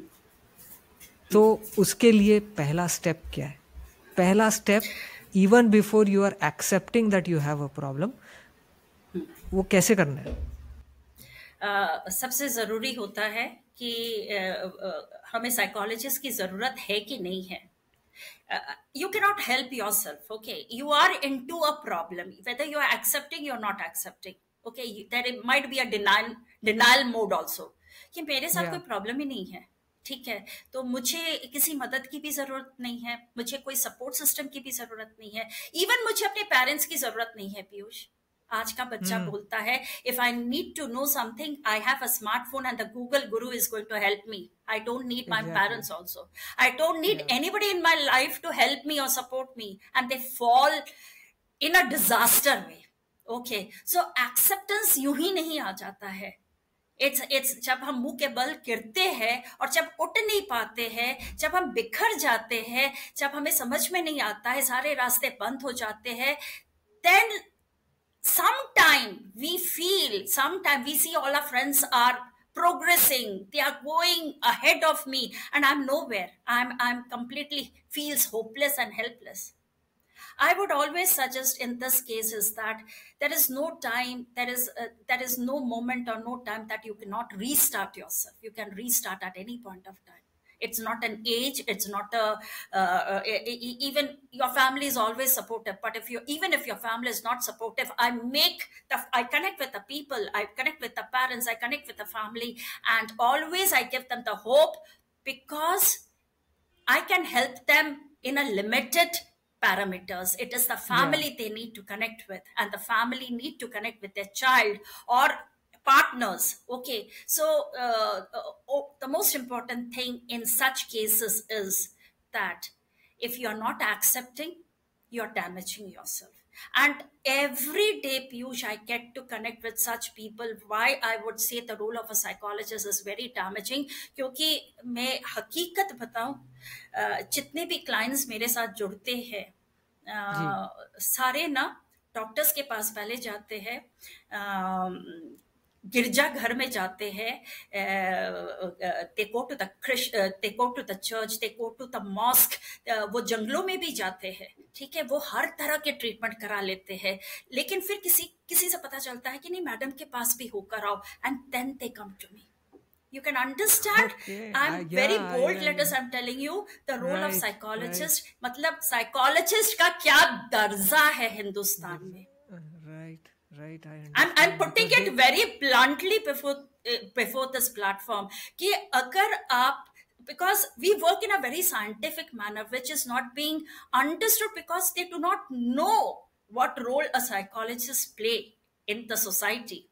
तो उसके लिए पहला step क्या है? पहला step, even before you are accepting that you have a problem, वो कैसे करना है? सबसे ज़रूरी होता है कि हमें साइकोलॉजिस्ट की ज़रूरत है कि नहीं है. You cannot help yourself. Okay, you are into a problem, whether you are accepting, you're not accepting. Okay, there might be a denial mode also, कि मेरे साथ कोई या प्रॉब्लम ही नहीं है. ठीक है, तो मुझे किसी मदद की भी जरूरत नहीं है, मुझे कोई सपोर्ट सिस्टम की भी जरूरत नहीं है, इवन मुझे अपने पेरेंट्स की जरूरत नहीं है, पीयूष. आज का बच्चा बोलता है, if I need to know something, I have a smartphone and the Google guru is going to help me. I don't need my exactly. parents also. I don't need या anybody in my life to help me or support me. And they fall in a disaster way. Okay. So acceptance यूं ही नहीं आ जाता है. It's जब हम मुंह के बल गिरते हैं और जब उठ नहीं पाते हैं, जब हम बिखर जाते हैं, जब हमें समझ में नहीं आता है, सारे रास्ते बंद हो जाते हैं, then sometime we see all our friends are progressing, they are going ahead of me, and I'm nowhere. I'm completely feels hopeless and helpless. I would always suggest in this case is that there is no time, there is no moment or no time that you cannot restart yourself. You can restart at any point of time. It's not an age. It's not even your family is always supportive. But even if your family is not supportive, I connect with the people, I connect with the parents, I connect with the family, and always I give them the hope, because I can help them in a limited parameters. It is the या family they need to connect with, and the family need to connect with their child or partners. Okay, so the most important thing in such cases is that if you are not accepting, you're damaging yourself. And every day, Piyush, I get to connect with such people. Why I would say the role of a psychologist is very damaging, क्योंकि मैं हकीकत बताऊं, जितने भी clients मेरे साथ जुड़ते हैं, जी. सारे ना डॉक्टर्स के पास पहले जाते हैं, गिरजा घर में जाते हैं, they go to they go to the church, they go to the mosque, वो जंगलों में भी जाते हैं. ठीक है, वो हर तरह के ट्रीटमेंट करा लेते हैं, लेकिन फिर किसी किसी से पता चलता है कि नहीं, मैडम के पास भी होकर आओ, and then they come to me. You can understand. Okay. I'm Yeah, very bold letters, I'm telling you, the role of right, right. psychologist. मतलब psychologist का क्या दर्जा है हिंदुस्तान There's, में. right, right. I I'm understand putting because it they, very bluntly before this platform कि अगर आप, because we work in a very scientific manner which is not being understood because they do not know what role a psychologist play in the society.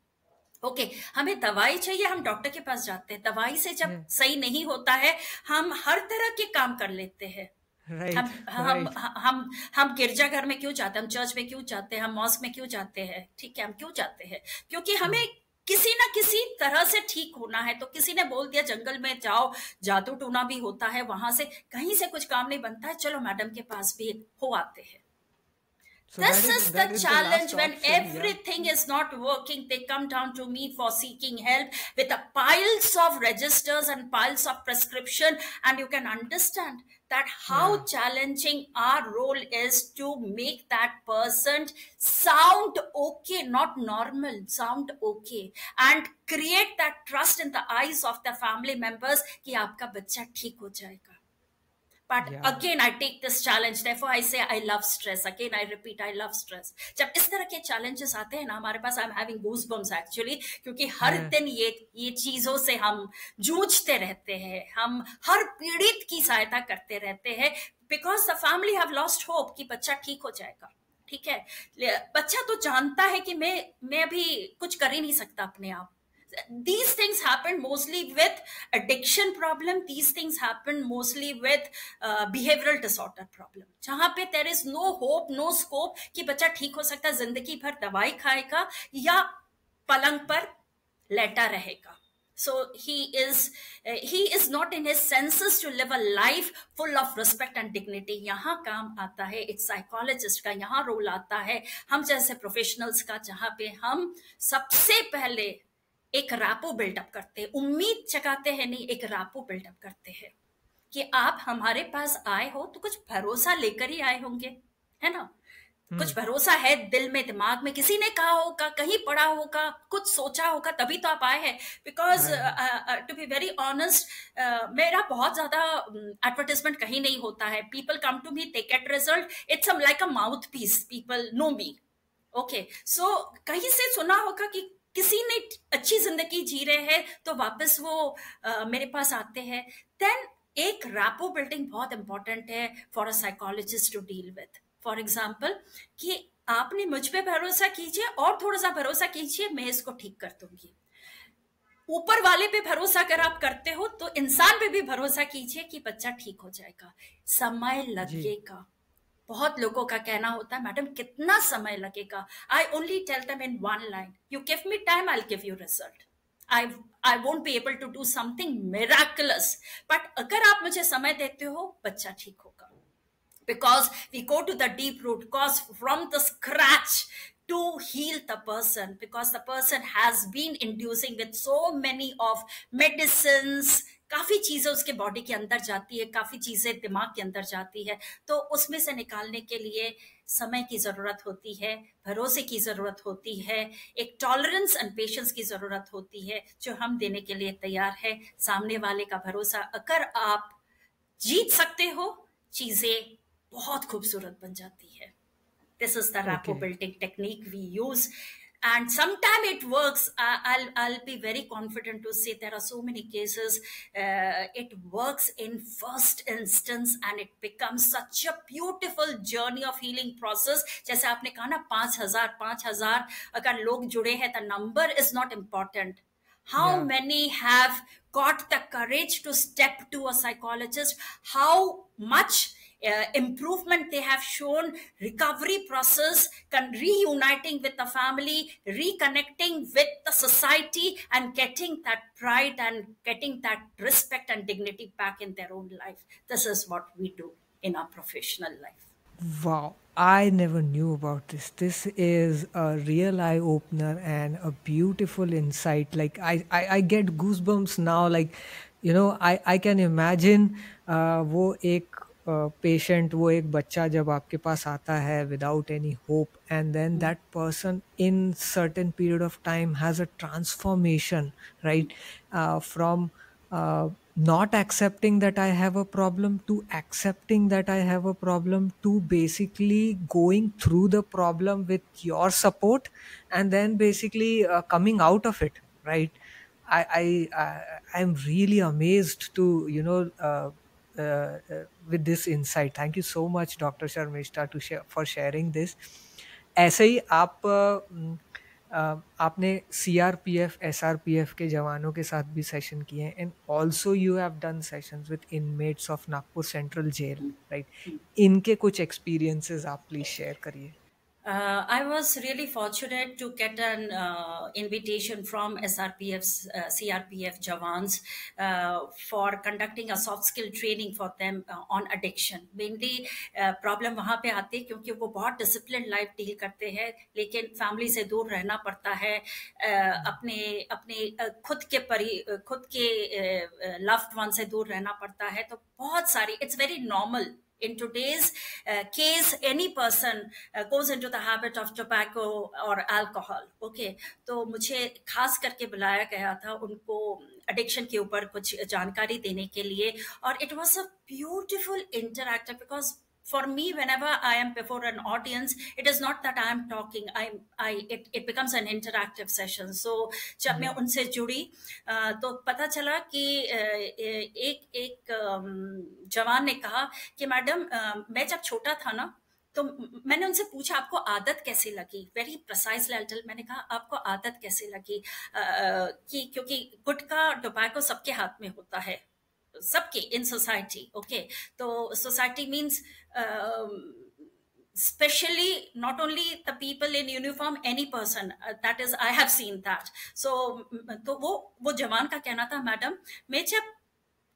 Okay हमें दवाई चाहिए, हम doctor के पास जाते हैं, दवाई से जब yeah, सही नहीं होता है हम हर तरह के काम कर लेते हैं. right, हम right. हम गिरजाघर में क्यों जाते हैं, हम चर्च में क्यों जाते हैं, हम मॉस्क में क्यों जाते हैं, ठीक है, हम क्यों जाते हैं, क्योंकि हमें किसी ना किसी तरह से ठीक होना है. तो किसी ने बोल दिया जंगल में जाओ, जादू टूना भी होता है, वहां से कहीं से कुछ काम नहीं बनता है, चलो मैडम के पास भी हो आते हैं. So This is the that is the challenge last when option. Yeah, everything is not working. They come down to me for seeking help with a piles of registers and piles of prescription. And you can understand that how yeah, challenging our role is to make that person sound okay, not normal, sound okay, and create that trust in the eyes of the family members कि आपका बच्चा ठीक हो जाएगा. But yeah, again, I take this challenge. Therefore, I say I love stress. Again, I repeat, I love stress. जब इस तरह के challenges आते हैं ना हमारे पास, I'm having goosebumps actually, क्योंकि हर yeah. दिन ये चीजों से हम जूझते रहते हैं, हम हर पीड़ित की सहायता करते रहते हैं, because the family have lost hope कि बच्चा ठीक हो जाएगा. ठीक है, बच्चा तो जानता है कि मैं अभी कुछ कर ही नहीं सकता अपने आप. These things happen mostly with addiction problem. These things happen mostly with behavioral disorder problem. जहां पे there is no hope, no scope कि बच्चा ठीक हो सकता है, जिंदगी भर दवाई खाएगा या पलंग पर लेटा रहेगा. So he is not in his senses to live a life full of respect and dignity. यहाँ काम आता है एक साइकोलॉजिस्ट का, यहाँ रोल आता है हम जैसे प्रोफेशनल्स का, जहां पे हम सबसे पहले एक रैपो बिल्डअप करते हैं, उम्मीद जगाते हैं नहीं, एक रैपो बिल्डअप करते हैं कि आप हमारे पास आए हो तो कुछ भरोसा लेकर ही आए होंगे, है ना. कुछ भरोसा है दिल में, दिमाग में, किसी ने कहा होगा, कहीं पढ़ा होगा, कुछ सोचा होगा, तभी तो आप आए हैं. Because to be very honest, मेरा बहुत ज्यादा एडवर्टाइजमेंट कहीं नहीं होता है. People come to me, they get result, it's like a mouth piece, people know me. Okay, so कहीं से सुना होगा कि किसी ने अच्छी जिंदगी जी रहे हैं तो वापस वो मेरे पास आते हैं. देन एक रैपो बिल्डिंग बहुत इंपॉर्टेंट है for a psychologist to deal with. For example कि आपने मुझ पे भरोसा कीजिए और थोड़ा सा भरोसा कीजिए, मैं इसको ठीक कर दूंगी. ऊपर वाले पे भरोसा अगर आप करते हो तो इंसान पे भी भरोसा कीजिए कि बच्चा ठीक हो जाएगा. समय जी. लगेगा. बहुत लोगों का कहना होता है मैडम कितना समय लगेगा. I only tell them in one line, you give me time, I give you result. I won't be able to do something miraculous, but अगर आप मुझे समय देते हो बच्चा ठीक होगा. Because we go to the deep root cause from the scratch to heal the person, because the person has been inducing with so many of medicines. काफी चीजें उसके बॉडी के अंदर जाती है, काफी चीजें दिमाग के अंदर जाती है, तो उसमें से निकालने के लिए समय की जरूरत होती है, भरोसे की जरूरत होती है, एक टॉलरेंस एंड पेशेंस की जरूरत होती है जो हम देने के लिए तैयार है. सामने वाले का भरोसा अगर आप जीत सकते हो, चीजें बहुत खूबसूरत बन जाती है. This is the rapport Okay. building technique we use, and sometimes it works. I'll be very confident to say there are so many cases it works in first instance and it becomes such a beautiful journey of healing process. जैसे आपने कहा ना 5,000 अगर लोग जुड़े हैं, the number is not important. How Yeah. many have got the courage to step to a psychologist? How much improvement they have shown, recovery process, reuniting with the family, reconnecting with the society, and getting that pride and getting that respect and dignity back in their own life. This is what we do in our professional life. Wow, I never knew about this. This is a real eye opener and a beautiful insight. Like I get goosebumps now. Like I can imagine वो एक patient, वो एक बच्चा जब आपके पास आता है without any hope, and then that person in certain period of time has a transformation, right, from not accepting that I have a problem to accepting that I have a problem to basically going through the problem with your support, and then basically coming out of it, right? I'm really amazed to, with this insight. Thank you so much, Dr. Sharmishta, for sharing this. ऐसे ही आपने CRPF SRPF के जवानों के साथ भी session किए हैं, and also you have done sessions with inmates of Nagpur central jail, right? इनके कुछ एक्सपीरियंसेस आप प्लीज शेयर करिए. I was really fortunate to get an invitation from SRPF's CRPF Jawans for conducting a soft skill training for them on addiction. Mainly problem वहाँ पे आती है क्योंकि वो बहुत disciplined life deal करते हैं, लेकिन family से दूर रहना पड़ता है, अपने अपने खुद के loved one से दूर रहना पड़ता है, तो बहुत सारी, it's very normal. In today's case, any person goes into the habit of tobacco or alcohol. Okay, तो मुझे खास करके बुलाया गया था उनको एडिक्शन के ऊपर कुछ जानकारी देने के लिए, और it was a beautiful interactive, because for me, whenever I am before an audience, it is not that I am talking. It becomes an interactive session. So जब मैं उनसे जुड़ी तो पता चला कि एक जवान ने कहा कि मैडम, मैं जब छोटा था ना, तो मैंने उनसे पूछा आपको आदत कैसे लगी, वेरी प्रिसाइज लेवल. मैंने कहा आपको आदत कैसे लगी, कि क्योंकि गुटखा टोबैको सबके हाथ में होता है, सबके इन सोसाइटी. ओके, तो society means especially not only the people in uniform, any person, that is I have seen that. So तो वो जवान का कहना था, मैडम मैं जब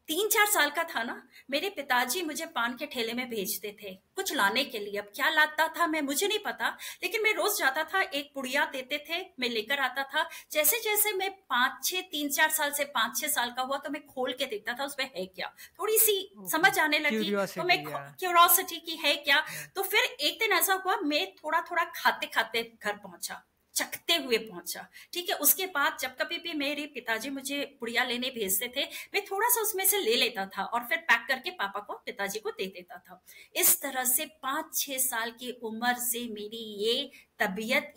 3-4 साल का था ना, मेरे पिताजी मुझे पान के ठेले में भेजते थे कुछ लाने के लिए. अब क्या लाता था मैं, मुझे नहीं पता, लेकिन मैं रोज जाता था, एक पुड़िया देते थे, मैं लेकर आता था. जैसे जैसे मैं 3-4 साल से 5-6 साल का हुआ, तो मैं खोल के देखता था उसमें है क्या, थोड़ी सी समझ आने लगी, तो मैं क्यूरियोसिटी की है क्या. तो फिर एक दिन ऐसा हुआ, मैं थोड़ा थोड़ा खाते खाते घर पहुंचा, चखते हुए पहुंचा. ठीक है, उसके बाद जब कभी भी मेरे पिताजी मुझे पुड़िया लेने भेजते थे, मैं थोड़ा सा उसमें से ले लेता था और फिर पैक करके पापा को, पिताजी को दे देता था. इस तरह से 5-6 साल की उम्र से मेरी ये तबीयत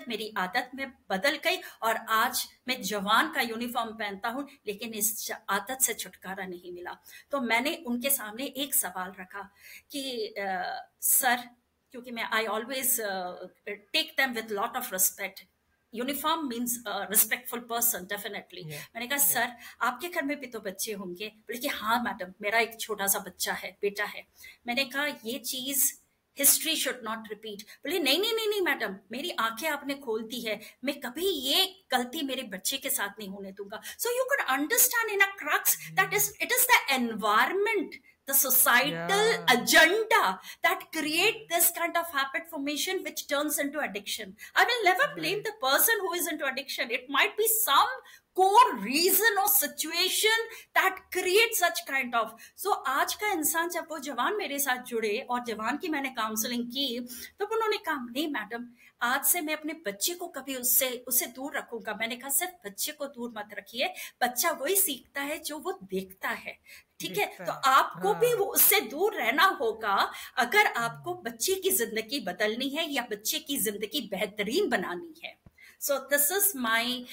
मेरी आदत में बदल गई, और आज मैं जवान का यूनिफॉर्म पहनता हूं, लेकिन इस आदत से छुटकारा नहीं मिला. तो मैंने उनके सामने एक सवाल रखा कि सर, क्योंकि मैं I always take them with lot of respect, uniform means respectful person definitely. मैंने कहा सर, आपके घर में भी तो बच्चे होंगे. बोले कि हाँ मैडम, मेरा एक छोटा सा बच्चा है, बेटा है. मैंने कहा ये चीज हिस्ट्री शुड नॉट रिपीट. बोले नहीं नहीं नहीं नहीं मैडम, मेरी आंखें आपने खोल दी है, मैं कभी ये गलती मेरे बच्चे के साथ नहीं होने दूंगा. So you could understand in a crux that it is the environment, the societal agenda that create this kind of habit formation which turns into addiction. I will never blame the person who is into addiction. It might be some core reason or situation that creates such kind of. So आज का इंसान, जब वो जवान मेरे साथ जुड़े और जवान की मैंने काउंसलिंग की, तो उन्होंने कहा नहीं मैडम, आज से मैं अपने बच्चे को कभी उससे दूर रखूंगा. मैंने कहा सिर्फ बच्चे को दूर मत रखिए, बच्चा वही सीखता है जो वो देखता है. ठीक है, तो आपको भी वो उससे दूर रहना होगा अगर आपको बच्चे की जिंदगी बदलनी है या बच्चे की जिंदगी बेहतरीन बनानी है. So this is my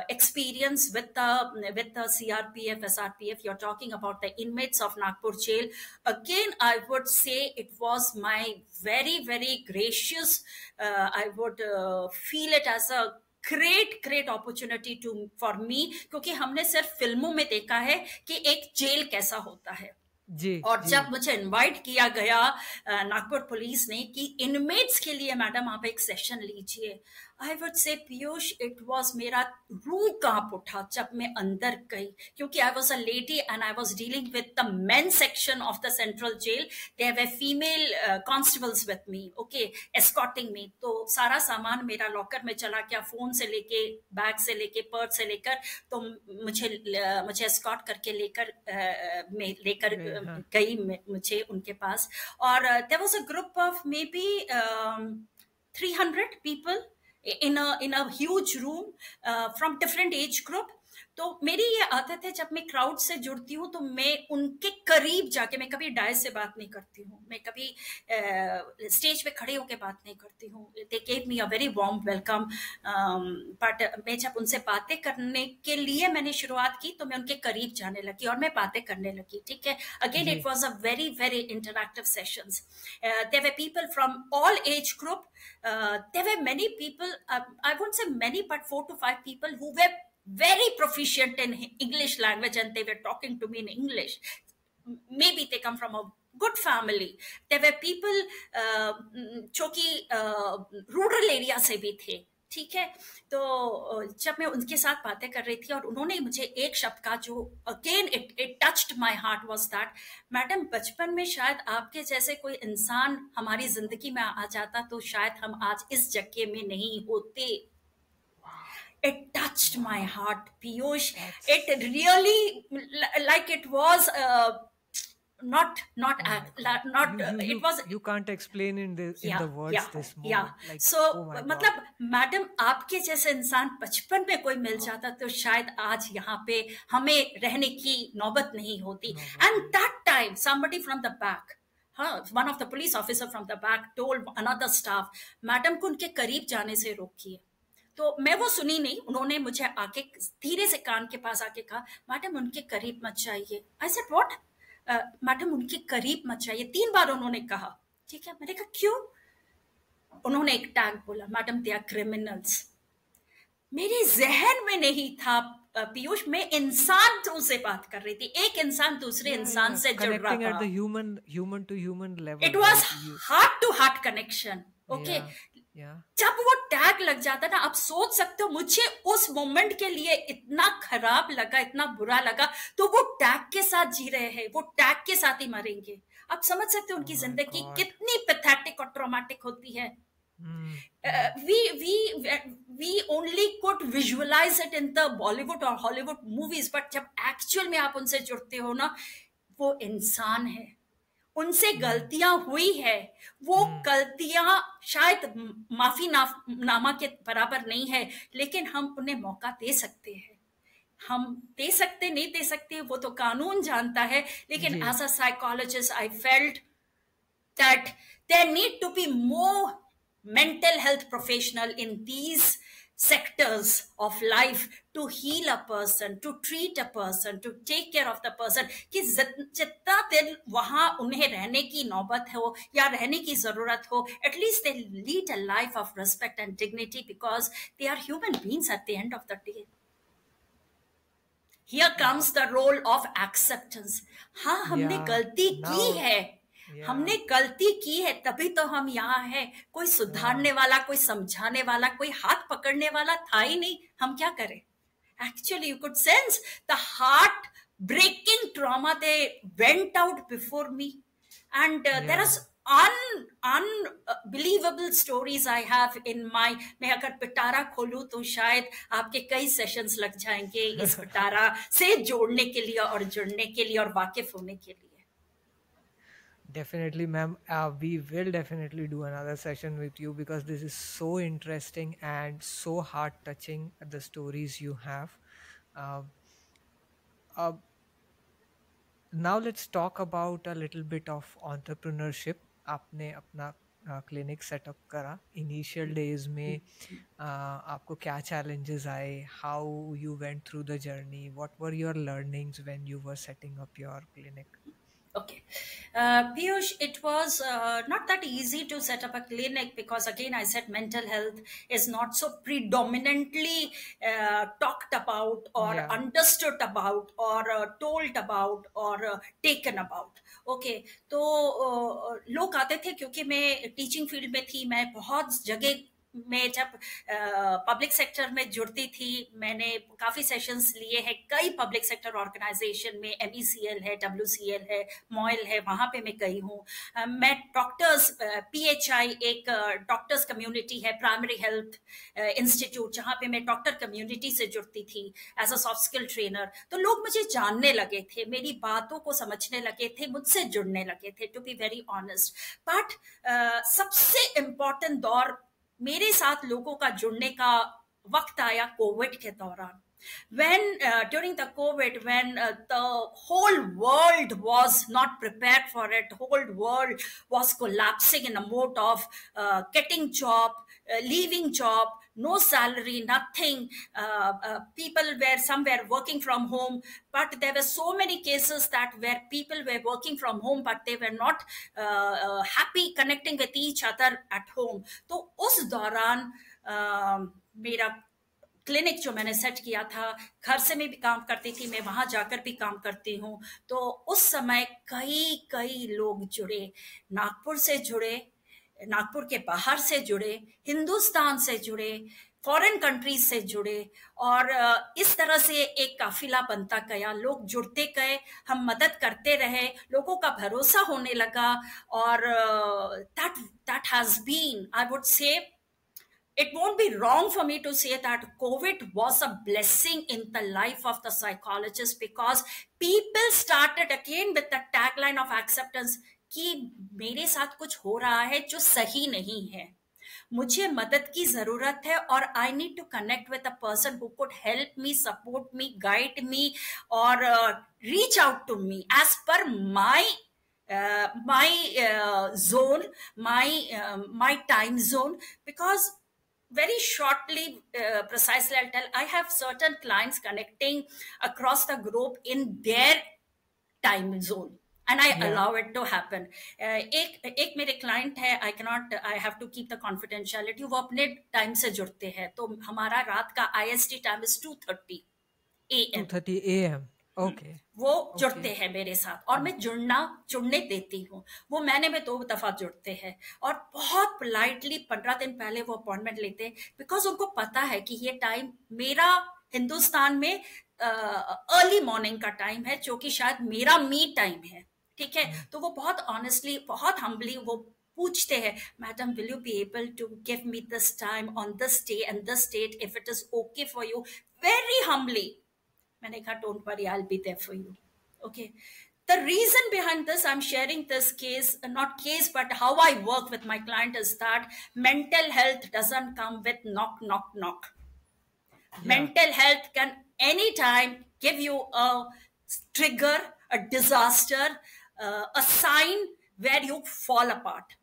experience with the CRPF, SRPF. You're talking about the inmates of Nagpur jail. Again, I would say it was my very, very gracious. I would feel it as a great opportunity for me, क्योंकि हमने सिर्फ फिल्मों में देखा है कि एक jail कैसा होता है. जी, और जब मुझे इनवाइट किया गया नागपुर पुलिस ने कि इनमेट्स के लिए मैडम आप एक सेशन लीजिए, आई वुड से पीयूष, इट वॉज मेरा रूह कांप उठा जब मैं अंदर गई, क्योंकि I was a lady and I was dealing with the main section of the central jail. There were female constables with me, okay, escorting me. तो सारा सामान मेरा लॉकर में चला गया, फोन से लेके, बैग से लेके, पर्स से लेकर. तो मुझे एस्कॉट करके लेकर हाँ. गई मुझे उनके पास. और there was a group of maybe 300 people in a huge room from different age group. तो मेरी ये आदत है, जब मैं क्राउड से जुड़ती हूँ तो मैं उनके करीब जाके, मैं कभी डायस से बात नहीं करती हूँ, मैं कभी स्टेज पे खड़े होके बात नहीं करती हूँ. They gave me a very warm welcome. But मैं जब उनसे बातें करने के लिए मैंने शुरुआत की तो मैं उनके करीब जाने लगी और मैं बातें करने लगी. ठीक है, again it was a very very interactive sessions. There were people from all age group. There were many people, I won't say many, but 4 to 5 people who were very proficient in English language and they were talking to me in English. Maybe they come from a good family. There were people जो कि rural area से भी थे. ठीक है, तो जब मैं उनके साथ बातें कर रही थी और उन्होंने मुझे एक शब्द का जो again it touched my heart was that, madam बचपन में शायद आपके जैसे कोई इंसान हमारी जिंदगी में आ जाता तो शायद हम आज इस जगह में नहीं होते. It touched my heart, Piyush. It really, like it was not it was. You can't explain in the words this moment. Like, So oh my God. मतलब मैडम आपके जैसे इंसान बचपन में कोई मिल जाता तो शायद आज यहाँ पे हमें रहने की नौबत नहीं होती. And that time somebody from the back, one of the police officer from the back told another staff, madam को उनके करीब जाने से रोकिए. तो मैं वो सुनी नहीं, उन्होंने मुझे आके धीरे से कान के पास आके कहा, मैडम उनके करीब मत जाइए. I said what? मैडम उनके करीब मत जाइए. 3 बार उन्होंने कहा. ठीक है, मैंने कहा क्यों? उन्होंने एक टैग बोला, मैडम दे आर क्रिमिनल्स. मेरे जहन में नहीं था पीयूष, मैं इंसान से बात कर रही थी, एक इंसान दूसरे इंसान से जुड़ रहा था. At the human to human level. It was heart to heart connection. Okay. जब वो टैग लग जाता ना, आप सोच सकते हो मुझे उस मोमेंट के लिए इतना खराब लगा, इतना बुरा लगा. तो वो टैग के साथ जी रहे हैं, वो टैग के साथ ही मरेंगे. आप समझ सकते हो उनकी जिंदगी कितनी पैथेटिक और ट्रॉमेटिक होती है. We only could visualize it in the Bollywood or Hollywood movies, but जब एक्चुअल में आप उनसे जुड़ते हो ना, वो इंसान है, उनसे गलतियां हुई है. वो गलतियां शायद माफी नामा के बराबर नहीं है, लेकिन हम उन्हें मौका दे सकते हैं. हम दे सकते नहीं दे सकते वो तो कानून जानता है, लेकिन as a psychologist I felt that there need to be more mental health professional in these sectors of life to heal a person, to treat a person, to take care of the person. कि जितना दिन वहां उन्हें रहने की नौबत हो या रहने की जरूरत हो, at least they lead a life of respect and dignity because they are human beings at the end of the day. Here comes the role of acceptance. हाँ, हमने गलती की है, हमने गलती की है, तभी तो हम यहाँ हैं. कोई सुधारने वाला, कोई समझाने वाला, कोई हाथ पकड़ने वाला था ही नहीं. हम क्या करें? Actually, you could sense the heart breaking trauma they went out before me. And there is unbelievable stories I have in my. मैं अगर पिटारा खोलूं तो शायद आपके कई सेशंस लग जाएंगे इस पिटारा से जोड़ने के लिए और जुड़ने के लिए और वाकिफ होने के लिए. Definitely, ma'am. We will definitely do another session with you because this is so interesting and so heart-touching, the stories you have. Now let's talk about a little bit of entrepreneurship. आपने अपना clinic setup करा. Initial days में आपको क्या challenges आए? How you went through the journey? What were your learnings when you were setting up your clinic? Okay. Piyush, it was not that easy to set up a clinic because, again, I said mental health is not so predominantly talked about or understood about or told about or taken about. Okay. तो लोग आते थे, क्योंकि मैं teaching field में थी, मैं बहुत जगह मैं जब पब्लिक सेक्टर में जुड़ती थी, मैंने काफ़ी सेशंस लिए हैं कई पब्लिक सेक्टर ऑर्गेनाइजेशन में, MECL है, WCL है, मॉयल है, वहाँ पे मैं गई हूँ। मैं डॉक्टर्स, PHI एक डॉक्टर्स कम्युनिटी है, प्राइमरी हेल्थ इंस्टीट्यूट, जहाँ पे मैं डॉक्टर कम्युनिटी से जुड़ती थी as a soft skill trainer. तो लोग मुझे जानने लगे थे, मेरी बातों को समझने लगे थे, मुझसे जुड़ने लगे थे, to be very honest. But सबसे इम्पोर्टेंट दौर मेरे साथ लोगों का जुड़ने का वक्त आया कोविड के दौरान। When during the COVID, when the whole world was not prepared for it, whole world was collapsing in a mode of getting job, leaving job, no salary, nothing. People were somewhere working from home, but there were so many cases that where people were working from home, but they were not happy connecting with each other at home. तो उस दौरान मेरा clinic जो मैंने set किया था, घर से मैं भी काम करती थी, मैं वहां जाकर भी काम करती हूँ। तो उस समय कई कई लोग जुड़े, नागपुर से जुड़े, नागपुर के बाहर से जुड़े, हिंदुस्तान से जुड़े, फॉरेन कंट्रीज से जुड़े, और इस तरह से एक काफिला बनता गया, लोग जुड़ते गए, हम मदद करते रहे, लोगों का भरोसा होने लगा। और that that has been, I would say, it won't be wrong for me to say that COVID was a blessing in the life of the psychologist, because people started again with the tagline of acceptance कि मेरे साथ कुछ हो रहा है जो सही नहीं है, मुझे मदद की जरूरत है, और I need to connect with a person who could help me, support me, guide me, और reach out to me as per my zone, my time zone. Because very shortly, precisely I'll tell, I have certain clients connecting across the globe in their time zone, and I या allow it to happen. एक मेरे client है, I have to keep the confidentiality, वो अपने time से जुड़ते हैं, तो हमारा रात का IST time is 2:30 AM। 2:30 AM। Okay. वो ओके। जुड़ते हैं मेरे साथ, और मैं जुड़ने देती हूँ। वो महीने में 2 दफा जुड़ते हैं, और बहुत पोलाइटली 15 दिन पहले वो अपॉइंटमेंट लेते हैं, बिकॉज उनको पता है कि ये टाइम मेरा हिंदुस्तान में अर्ली मॉर्निंग का टाइम है, जो कि शायद मेरा मी टाइम है। ठीक है, तो वो बहुत ऑनेस्टली, बहुत हम्बली वो पूछते हैं, madam will you be able to give me this time on this day and this date, if it is okay for you, very humbly. मैंने कहा, don't worry, I will be there for you. Okay, the reason behind this, I'm sharing this case, not case, but how I work with my client, is that mental health doesn't come with knock knock knock. या Mental health can anytime give you a trigger, a disaster, a sign where you fall apart.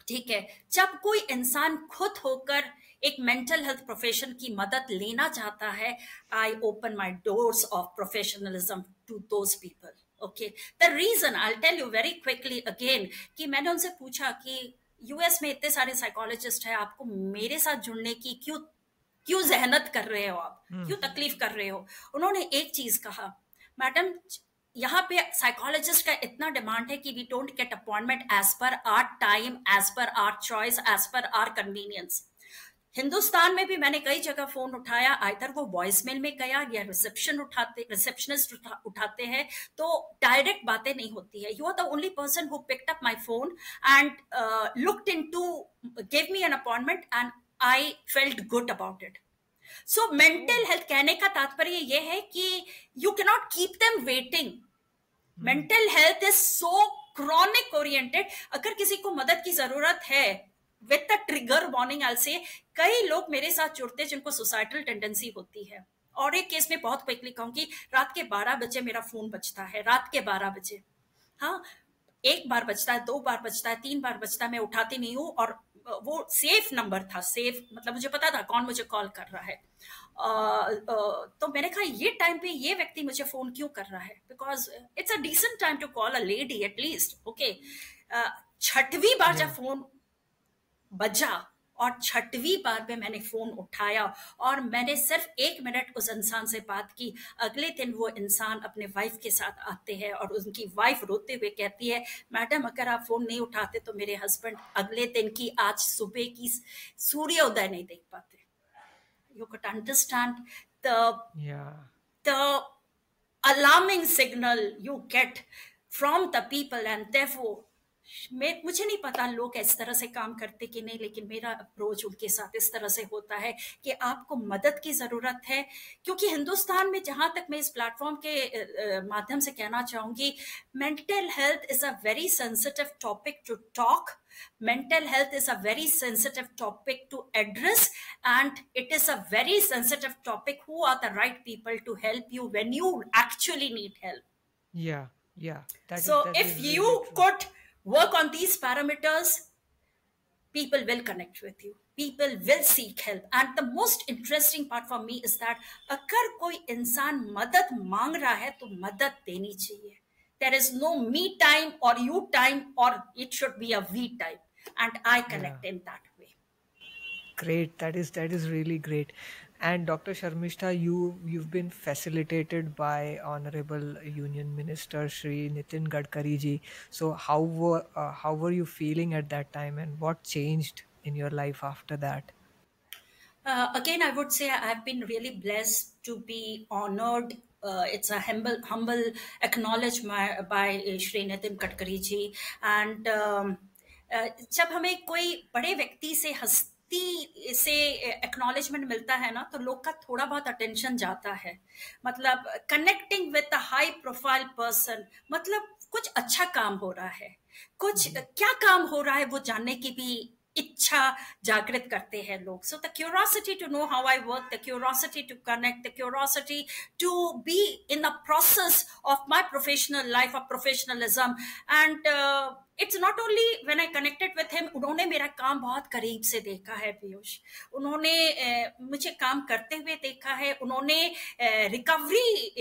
ठीक है, जब कोई इंसान खुद होकर एक mental health profession की मदद लेना चाहता है, I open my doors of professionalism to those people. Okay, the reason I tell you very quickly again, कि मैंने उनसे पूछा कि US में इतने सारे साइकोलॉजिस्ट हैं, आपको मेरे साथ जुड़ने की क्यों क्यों जहनत कर रहे हो, आप क्यों तकलीफ कर रहे हो? उन्होंने एक चीज कहा, मैडम यहाँ पे साइकोलॉजिस्ट का इतना डिमांड है कि we don't get appointment as per our time, as per our choice, as per our convenience. Hindustan में भी मैंने कई जगह फोन उठाया, आइदर वो वॉइस मेल में गया या रिसेप्शनिस्ट उठाते हैं, तो डायरेक्ट बातें नहीं होती है। You are the only person who picked up my phone and looked into, give me an appointment, and I felt good about it. So mental health कहने का तात्पर्य यह है कि you cannot keep them waiting. Mental health is so chronic oriented. अगर किसी को मदद की जरूरत है, with the trigger warning I say, कई लोग मेरे साथ जुड़ते हैं जिनको सुसाइडल टेंडेंसी होती है। और एक केस में बहुत क्विकली कहूंगी, रात के 12 बजे मेरा फोन बजता है, रात के 12 बजे। हाँ, एक बार बजता है, 2 बार बजता है, 3 बार बजता है, मैं उठाती नहीं हूँ। और वो सेफ नंबर था, सेफ मतलब मुझे पता था कौन मुझे कॉल कर रहा है। तो मैंने कहा, ये टाइम पे ये व्यक्ति मुझे फोन क्यों कर रहा है, because it's a decent time to call a lady at least. Okay, छठवीं बार या जब फोन बजा और 6वीं बार में मैंने फोन उठाया और मैंने सिर्फ 1 मिनट उस इंसान से बात की। अगले दिन वो इंसान अपने वाइफ के साथ आते हैं और उनकी वाइफ रोते हुए कहती है, मैडम अगर आप फोन नहीं उठाते तो मेरे हस्बैंड अगले दिन की आज सुबह की सूर्योदय नहीं देख पाते। You could understand the Yeah. the alarming signal you get from the people, and therefore मुझे नहीं पता लोग इस तरह से काम करते कि नहीं, लेकिन मेरा अप्रोच उनके साथ इस तरह से होता है कि आपको मदद की जरूरत है। क्योंकि हिंदुस्तान में, जहां तक मैं इस प्लेटफॉर्म के माध्यम से कहना चाहूंगी, mental health is a very sensitive topic to talk. Mental health is a very sensitive topic to address, and it is a very sensitive topic. Who are the right people to help you when you actually need help? Yeah. Yeah. So That if is you really true. could work on these parameters, people will connect with you, people will seek help. And the most interesting part for me is that अगर कोई इंसान मदद मांग रहा है तो मदद देनी चाहिए. There is no me time or you time, or it should be a we time, and I Yeah. connect in that way. Great. That is really great. And Dr. Sharmishta, you've been facilitated by Honorable Union Minister Shri Nitin Gadkari ji. So how were you feeling at that time, and what changed in your life after that? Again, I would say I've been really blessed to be honored. It's a humble acknowledgement by Shri Nitin Gadkari ji. And जब हमें कोई बड़े व्यक्ति से, हस्ती से acknowledgement मिलता है ना, तो लोग का थोड़ा बहुत अटेंशन जाता है. मतलब connecting with a high profile person, मतलब कुछ अच्छा काम हो रहा है, कुछ क्या काम हो रहा है वो जानने की भी इच्छा जागृत करते हैं लोग. So the curiosity to know how I work, the curiosity to connect, the curiosity to be in the process of my professional life of professionalism. And it's not only when I connected with him, उन्होंने मेरा काम बहुत करीब से देखा है पीयूष. उन्होंने मुझे काम करते हुए देखा है, उन्होंने रिकवरी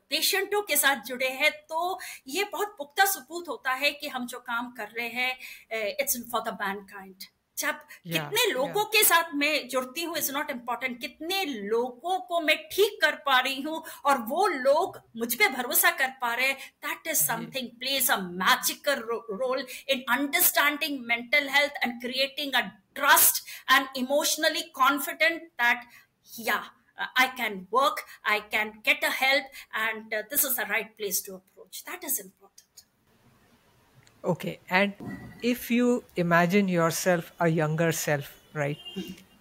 पेशेंटों के साथ जुड़े हैं. तो ये बहुत पुख्ता सबूत होता है कि हम जो काम कर रहे हैं, इट्स फॉर द मैनकाइंड. जब Yeah. कितने लोगों Yeah. के साथ मैं जुड़ती हूँ इज नॉट इम्पोर्टेंट, कितने लोगों को मैं ठीक कर पा रही हूँ और वो लोग मुझ पे भरोसा कर पा रहे हैं, that is something plays a magical role in understanding mental health and creating a trust and emotionally confident that yeah, I can work, I can get a help, and this is the right place to approach. That is important. Okay. And if you imagine yourself a younger self, right?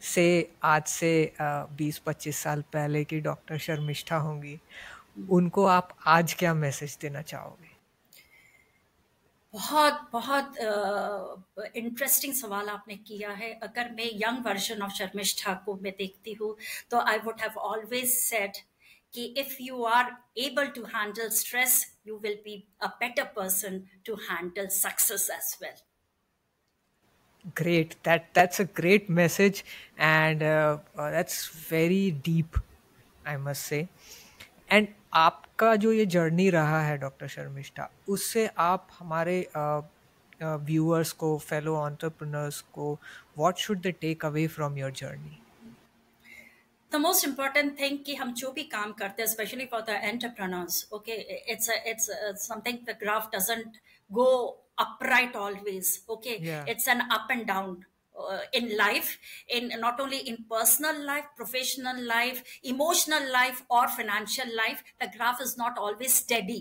से आज से 20-25 साल पहले की doctor Sharmishtha होंगी, उनको आप आज क्या मैसेज देना चाहोगे? बहुत बहुत इंटरेस्टिंग सवाल आपने किया है. अगर मैं यंग वर्जन ऑफ शर्मिष्ठा को मैं देखती हूँ, तो I would have always said कि if you are able to handle stress, you will be a better person to handle success as well. Great. That's a great message, and that's very deep, I must say. And आपका जो ये journey रहा है doctor Sharmishtha, उससे आप हमारे viewers को, fellow entrepreneurs को, what should they take away from your journey? The most important thing कि हम जो भी काम करते हैं, especially for the entrepreneurs, okay, it's something, the graph doesn't go upright always, okay. Yeah. It's an up and down in life, in not only in personal life, professional life, emotional life, or financial life. The graph is not always steady.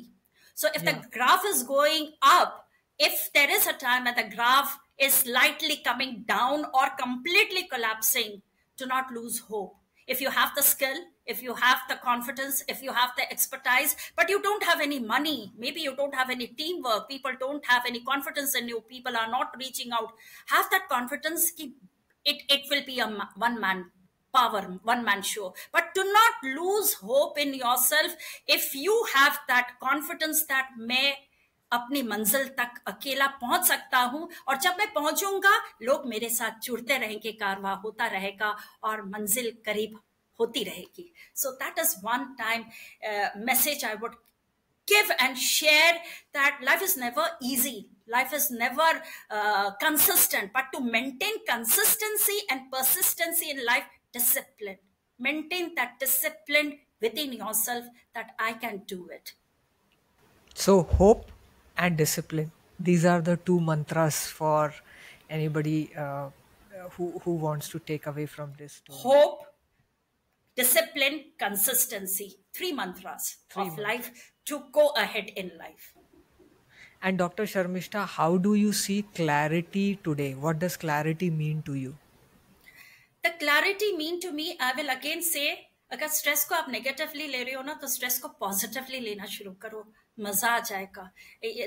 So if the Yeah. graph is going up, if there is a time that the graph is slightly coming down or completely collapsing, do not lose hope. If you have the skill, if you have the confidence, if you have the expertise, but you don't have any money, maybe you don't have any teamwork, people don't have any confidence in you, people are not reaching out, have that confidence. It will be a one man power, one man show. But do not lose hope in yourself. If you have that confidence that मैं अपनी मंजिल तक अकेला पहुंच सकता हूं, और जब मैं पहुंचूंगा लोग मेरे साथ जुड़ते रहेंगे, कारवां होता रहेगा और मंजिल करीब होती रहेगी. So that is one time message I would give and share that life is never easy. Life is never consistent, but to maintain consistency and persistency in life, discipline. Maintain that discipline within yourself that I can do it. So, hope and discipline. These are the two mantras for anybody who wants to take away from this story. Hope, discipline, consistency. Three mantras Three of mantras. life to go ahead in life. And Dr. Sharmishta, how do you see clarity today? What does clarity mean to you? The clarity mean to me, I will again say, अगर stress को आप negatively ले रहे हो ना तो stress को positively लेना शुरू करो, मजा आ जाएगा.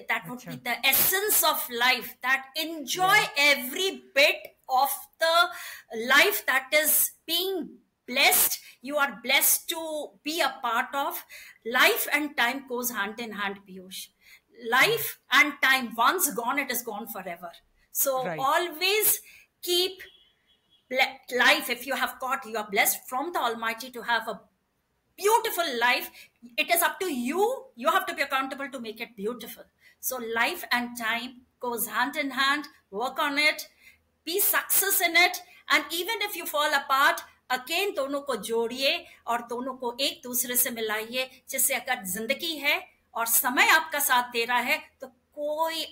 That would be अच्छा. the essence of life, that enjoy Yeah. every bit of the life that is being blessed, you are blessed to be a part of. Life and time goes hand in hand, Piyush. Hmm. Life and time, once gone, it is gone forever. So Right. always keep life. If you have got, you are blessed from the Almighty to have a beautiful life. It is up to you. You have to be accountable to make it beautiful. So life and time goes hand in hand. Work on it, be success in it, and even if you fall apart, again दोनों को जोड़िए और दोनों को एक दूसरे से मिलाइए, जिससे अगर जिंदगी है और समय आपका साथ दे रहा है तो कोई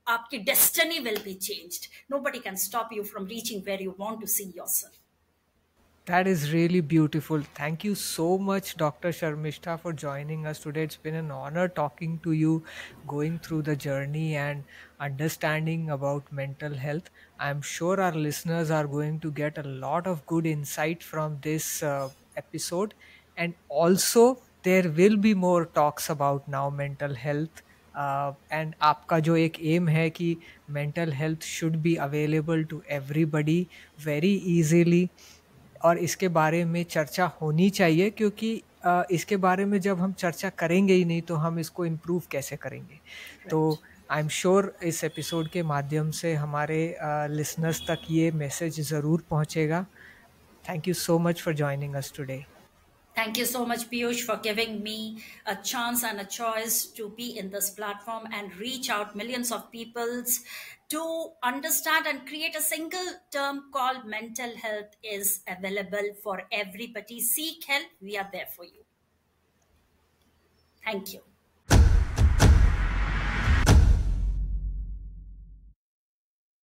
आपकी destiny will be changed. Nobody can stop you from reaching where you want to see yourself. That is really beautiful. Thank you so much, Dr. Sharmishta, for joining us today. It's been an honor talking to you, going through the journey and understanding about mental health. I'm sure our listeners are going to get a lot of good insight from this episode. And also, there will be more talks about now mental health. And आपका जो एक aim है कि mental health should be available to everybody very easily, और इसके बारे में चर्चा होनी चाहिए, क्योंकि इसके बारे में जब हम चर्चा करेंगे ही नहीं तो हम इसको इम्प्रूव कैसे करेंगे. तो Right. आई एम श्योर इस एपिसोड के माध्यम से हमारे लिसनर्स तक ये मैसेज ज़रूर पहुंचेगा. Thank you so much for joining us today. Thank you so much, Piyush, for giving me a chance and a choice to be in this platform and reach out millions of peoples to understand and create a single term called mental health is available for everybody. Seek help. We are there for you. Thank you.